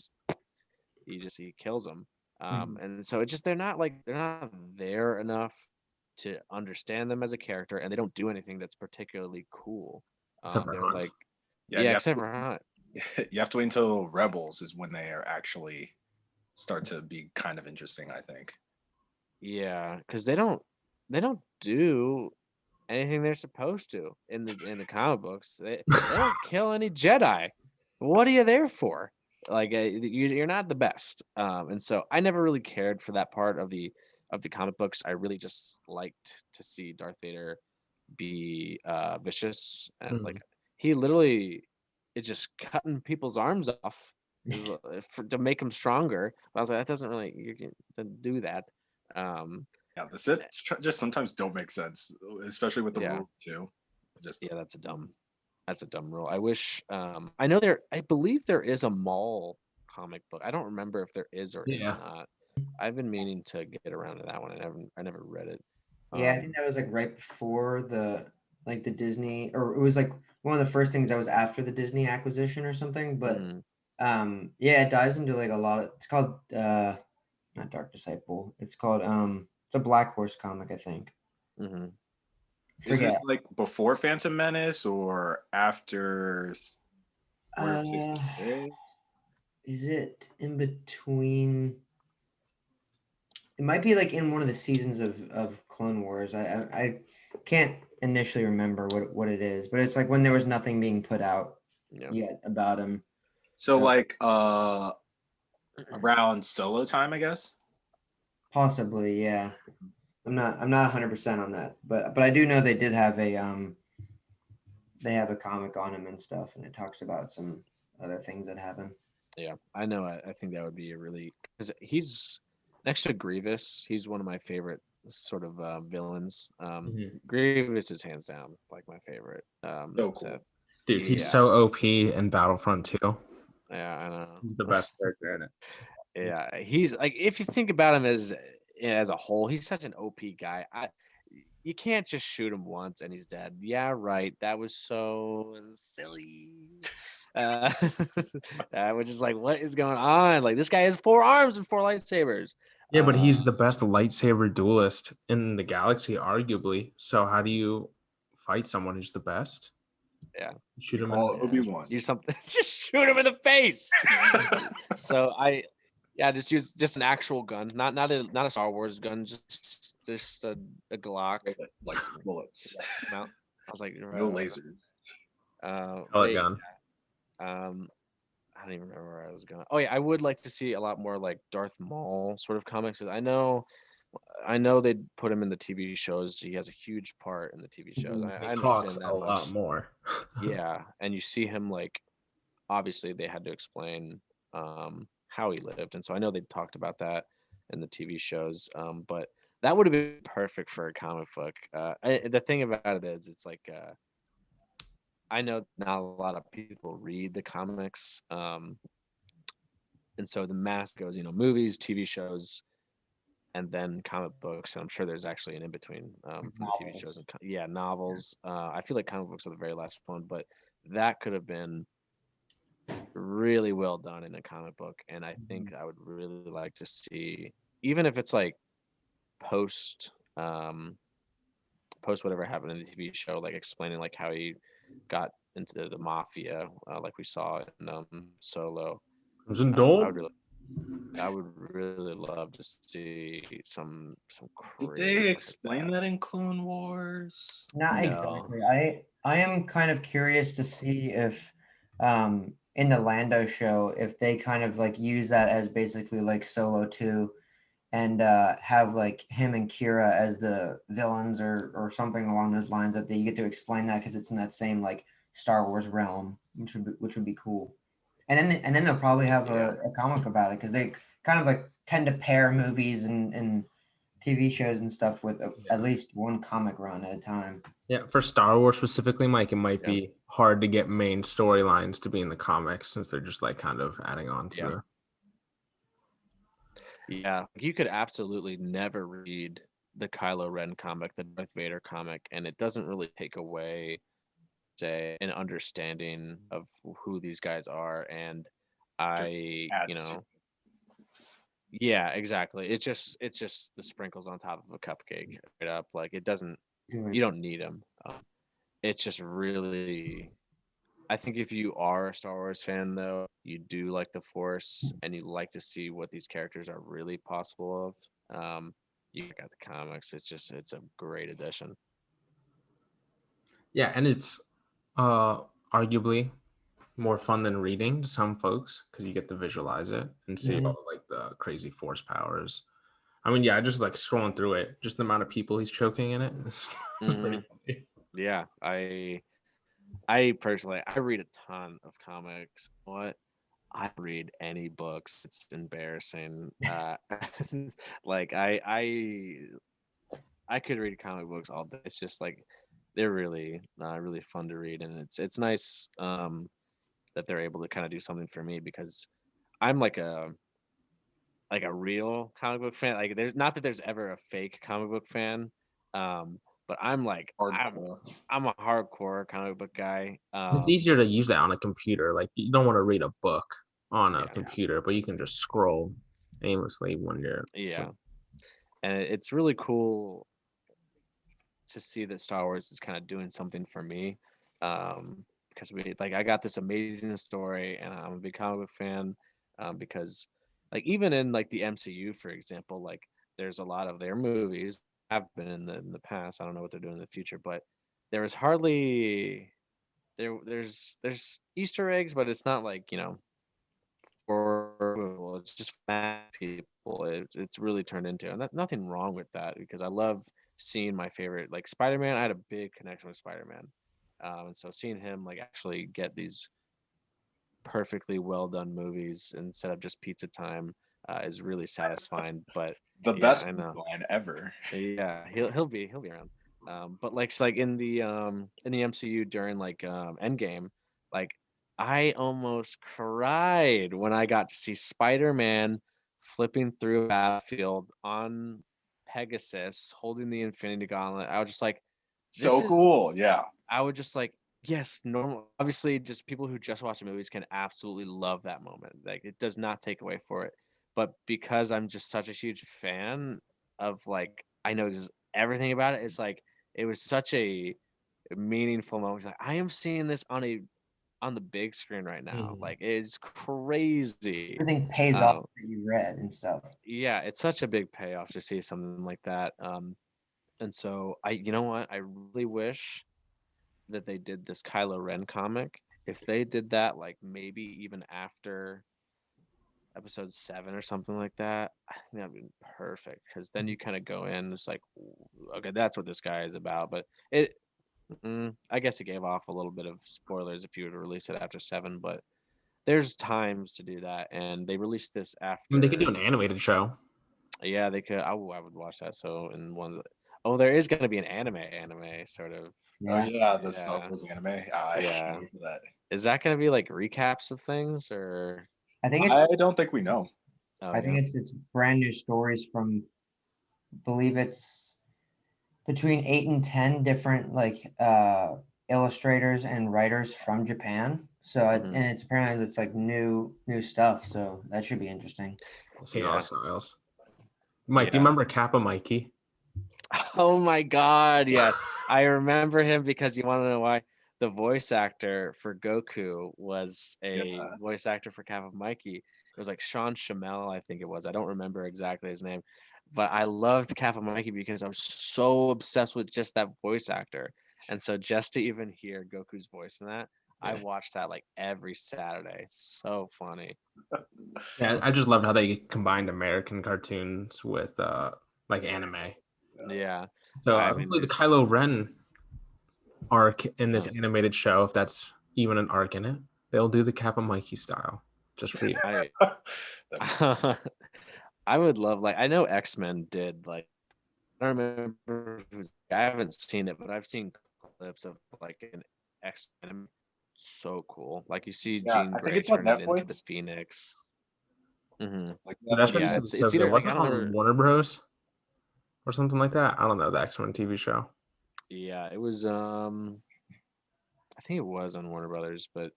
he kills them. And so it's just they're not there enough to understand them as a character, and they don't do anything that's particularly cool. They're like, except for Hunt. You have to wait until Rebels is when they are actually start to be kind of interesting, I think. Yeah, because they don't do anything they're supposed to in the comic books. They don't kill any Jedi. What are you there for? Like, you're not the best. And so I never really cared for that part of the comic books. I really just liked to see Darth Vader be vicious, and like he literally is just cutting people's arms off to make them stronger. But I was like, that doesn't really, you can do that. Yeah, the Sith just sometimes don't make sense, especially with the rule too. That's a dumb rule. I wish I believe there is a Maul comic book. I don't remember if there is or is not. I've been meaning to get around to that one. I never read it. Yeah, I think that was like right before the Disney, or it was like one of the first things that was after the Disney acquisition or something. But it dives into like a lot of. It's called not Dark Disciple. It's called it's a Black Horse comic, I think. Is it like before Phantom Menace or after? Is it in between? It might be like in one of the seasons of Clone Wars. I can't initially remember what it is, but it's like when there was nothing being put out yet about him. So like around Solo time, I guess. Possibly, yeah. I'm not 100% on that, but I do know they did have a comic on him and stuff, and it talks about some other things that happen. Yeah, I know. I think that would be a really, because he's next to Grievous. He's one of my favorite sort of villains. Grievous is hands down like my favorite. So cool. Seth. Dude, he's so OP in Battlefront 2. Yeah, I know. He's the best character in it. Yeah, he's like, if you think about him as a whole, he's such an OP guy. you can't just shoot him once and he's dead. Yeah, right. That was so silly. I was just like, what is going on? Like, this guy has 4 arms and 4 lightsabers. Yeah, but he's the best lightsaber duelist in the galaxy, arguably. So how do you fight someone who's the best? Yeah. Shoot him Call in. Obi-Wan. Use something. Just shoot him in the face. So just use just an actual gun, not a Star Wars gun, just a Glock. Like bullets. I was like, No lasers. Pellet gun. I don't even remember where I was going. Oh yeah, I would like to see a lot more like Darth Maul sort of comics. I know they'd put him in the TV shows. He has a huge part in the TV shows. I Talks understand that a lot much. more. Yeah, and you see him like, obviously they had to explain how he lived, and so I know they talked about that in the TV shows. But that would have been perfect for a comic book. The thing about it is, it's like I know not a lot of people read the comics, and so the mass goes, movies, TV shows, and then comic books. And I'm sure there's actually an in between from the TV shows and novels. I feel like comic books are the very last one, but that could have been really well done in a comic book, and I think I would really like to see, even if it's like post whatever happened in the TV show, like explaining like how he got into the mafia, like we saw in Solo. I would really love to see some Did crazy. they explain that in Clone Wars? Not exactly. I am kind of curious to see if in the Lando show, if they kind of like use that as basically like Solo 2 and have like him and Kira as the villains or something along those lines, that you get to explain that because it's in that same like Star Wars realm, which would be cool. And then they'll probably have a comic about it because they kind of like tend to pair movies and TV shows and stuff with at least one comic run at a time. Yeah, for Star Wars specifically, Mike, it might be hard to get main storylines to be in the comics since they're just like kind of adding on to the. Yeah, you could absolutely never read the Kylo Ren comic, the Darth Vader comic, and it doesn't really take away, say, an understanding of who these guys are. And yeah, exactly. It's just the sprinkles on top of a cupcake, right up. Like it doesn't. You don't need them. It's just really. I think if you are a Star Wars fan, though, you do like the Force and you like to see what these characters are really possible of. You got the comics. It's a great addition. Yeah, and it's arguably more fun than reading to some folks because you get to visualize it and see all like the crazy Force powers. I mean, yeah, just like scrolling through it, just the amount of people he's choking in it is pretty funny. Yeah, I personally, I read a ton of comics. I read any books. It's embarrassing. Like I could read comic books all day. It's just like they're really really fun to read, and it's nice that they're able to kind of do something for me because I'm like a real comic book fan. Like there's not that there's ever a fake comic book fan. But I'm like I'm a hardcore comic book guy. It's easier to use that on a computer. Like you don't want to read a book on a computer, but you can just scroll aimlessly when you're and it's really cool to see that Star Wars is kind of doing something for me. Because I got this amazing story and I'm a big comic book fan. Because like even in like the MCU, for example, like there's a lot of their movies have been in the past. I don't know what they're doing in the future, but there was hardly there's Easter eggs, but it's not like for it's just fat people. It's really turned into, and nothing wrong with that because I love seeing my favorite like Spider-Man. I had a big connection with Spider-Man, and so seeing him like actually get these perfectly well done movies instead of just pizza time is really satisfying. But the best line ever. Yeah, he'll be around. But like it's like in the MCU during like Endgame, like I almost cried when I got to see Spider-Man flipping through a battlefield on Pegasus holding the Infinity Gauntlet. I was just like, So cool. Yeah. I would just like, yes, normal. Obviously, just people who just watch the movies can absolutely love that moment. Like, it does not take away for it. But because I'm just such a huge fan of, like, I know everything about it, it's like it was such a meaningful moment. Like, I am seeing this on the big screen right now. Like, it's crazy. Everything pays off that you read and stuff. Yeah, it's such a big payoff to see something like that. And so you know what? I really wish that they did this Kylo Ren comic. If they did that, like maybe even after episode 7 or something like that, I think that'd be perfect. Because then you kind of go in, it's like, okay, that's what this guy is about. But I guess it gave off a little bit of spoilers if you were to release it after 7. But there's times to do that, and they released this after. I mean, they could do an animated show. Yeah, they could. I would watch that. So in one, there is going to be an anime sort of. Yeah. Oh yeah, the Star Wars anime. I Yeah. can't wait for that. Is that going to be like recaps of things, or? I think it's I don't think we know. Oh, I think it's brand new stories from, I believe it's between 8 and 10 different like illustrators and writers from Japan. So Mhm. and it's apparently it's like new stuff. So that should be interesting. See Yeah. all styles. Mike, do you Yeah. remember Kappa Mikey? Oh my God, yes. I remember him because you want to know why? The voice actor for Goku was a voice actor for Kappa Mikey. It was like Sean Shamel, I think it was. I don't remember exactly his name. But I loved Kappa Mikey because I was so obsessed with just that voice actor. And so just to even hear Goku's voice in that, I watched that like every Saturday. So funny. Yeah, I just loved how they combined American cartoons with like anime. Yeah. So I mean, hopefully the Kylo Ren arc in this animated show, if that's even an arc in it, they'll do the Kappa Mikey style just for you. I would love, like, I know X-Men did, like, I don't remember I haven't seen it, but I've seen clips of like an X-Men. So cool. Like you see Jean I think Grey it's on turning into the Netflix. Phoenix. Mm-hmm. Like That's what Yeah, it it's says. either It like, I wasn't don't on remember. Warner Bros. Or something like that. I don't know, the X-Men TV show. Yeah, it was I think it was on Warner Brothers, but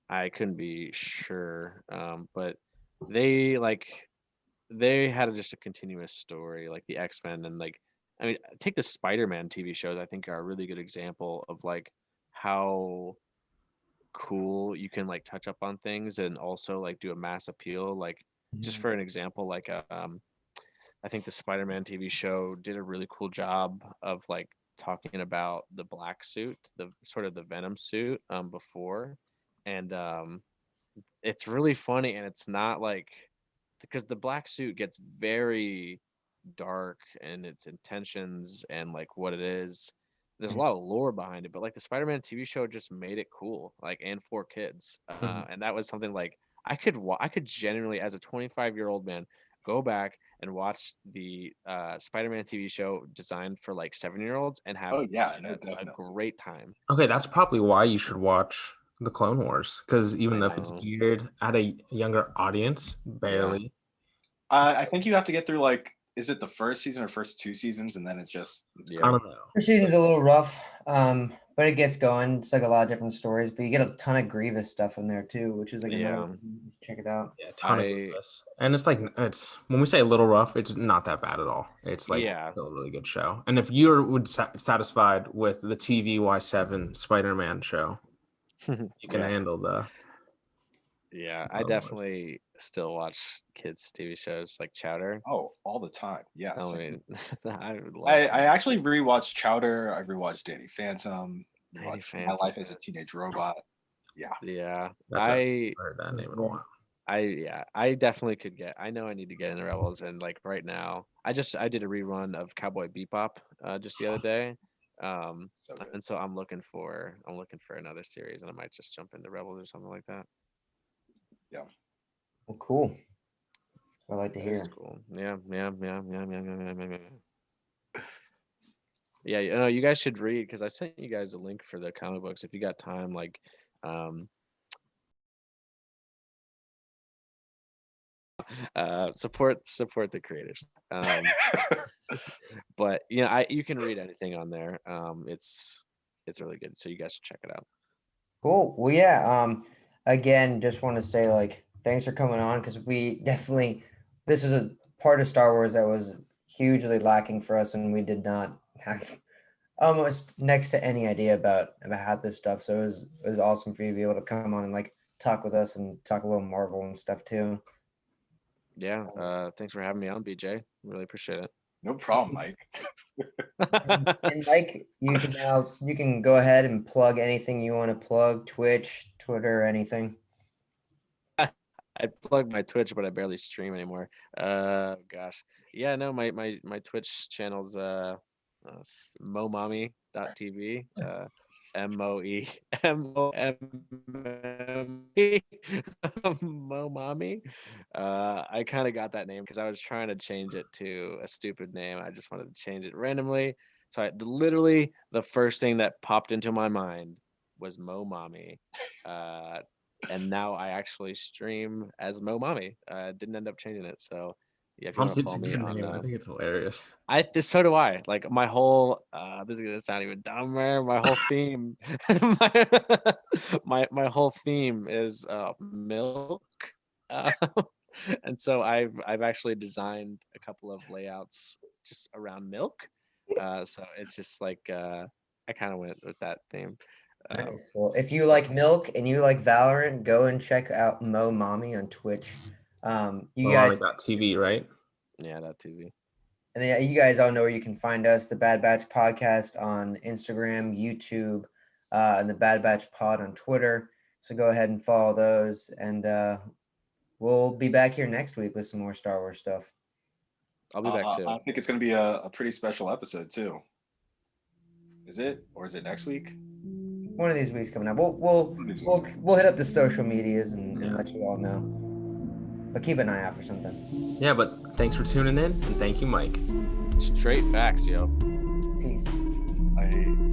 I couldn't be sure. But they had just a continuous story, like the X-Men, and like, I mean, take the Spider-Man TV shows. I think are a really good example of like how cool you can like touch up on things and also like do a mass appeal. Like, just for an example, like I think the Spider-Man TV show did a really cool job of like talking about the black suit, the sort of the Venom suit before, and it's really funny, and it's not like, because the black suit gets very dark and its intentions and like what it is. There's a lot of lore behind it, but like the Spider-Man TV show just made it cool, like, and for kids. And that was something like I could genuinely, as a 25-year-old man, go back and watch the Spider-Man TV show designed for like 7-year-olds and have a great time. Okay, that's probably why you should watch the Clone Wars, because even if it's geared at a younger audience, barely. I think you have to get through like, is it the first season or first 2 seasons, and then it's just I don't know. First season's a little rough, but it gets going. It's like a lot of different stories, but you get a ton of Grievous stuff in there too, which is like another. Check it out. Yeah, a ton of Grievous. And it's like, it's when we say a little rough, it's not that bad at all. It's like still a really good show. And if you're satisfied with the TV Y7 Spider-Man show, you can handle the. Yeah, I definitely still watch kids' TV shows like Chowder. Oh, all the time. Yes. I mean, I actually rewatched Chowder. I rewatched Danny Phantom. Danny Phantom. My Life as a Teenage Robot. Yeah. Yeah. I heard that name in a while. I definitely could get. I know I need to get into Rebels, and like right now, I did a rerun of Cowboy Bebop just the other day. And so I'm looking for another series, and I might just jump into Rebels or something like that. Yeah. Well, cool. That's what I like to hear. Cool. Yeah. Yeah, you know, you guys should read, because I sent you guys a link for the comic books if you got time. Like, Support the creators. But you can read anything on there. It's really good, so you guys should check it out. Cool. Well, yeah. Again, just want to say like thanks for coming on, because we definitely, this was a part of Star Wars that was hugely lacking for us, and we did not have almost next to any idea about how this stuff. So it was awesome for you to be able to come on and like talk with us and talk a little Marvel and stuff too. Yeah. Thanks for having me on, BJ. Really appreciate it. No problem, Mike. And Mike, you can go ahead and plug anything you want to plug, Twitch, Twitter, anything. I plug my Twitch, but I barely stream anymore. Gosh. Yeah, no, my Twitch channel's momami.tv. MOEMOMME Momami. I kind of got that name because I was trying to change it to a stupid name. I just wanted to change it randomly. So literally the first thing that popped into my mind was Momami. And now I actually stream as Momami. Didn't end up changing it. So yeah, if you want to follow me on, I think it's hilarious. So do I. Like my whole this is gonna sound even dumber. My whole theme, my whole theme is milk, and so I've actually designed a couple of layouts just around milk. So it's just like I kind of went with that theme. Nice. Well, if you like milk and you like Valorant, go and check out Momami on Twitch. You guys TV, right? Yeah, that TV. And yeah, you guys all know where you can find us, the Bad Batch Podcast on Instagram, YouTube, and the Bad Batch Pod on Twitter. So go ahead and follow those, and we'll be back here next week with some more Star Wars stuff. I'll be back too. I think it's going to be a pretty special episode too. Is it, or is it next week? One of these weeks coming up. We'll hit up the social medias and let you all know. But keep an eye out for something. Yeah, but thanks for tuning in, and thank you, Mike. Straight facts, yo. Peace. I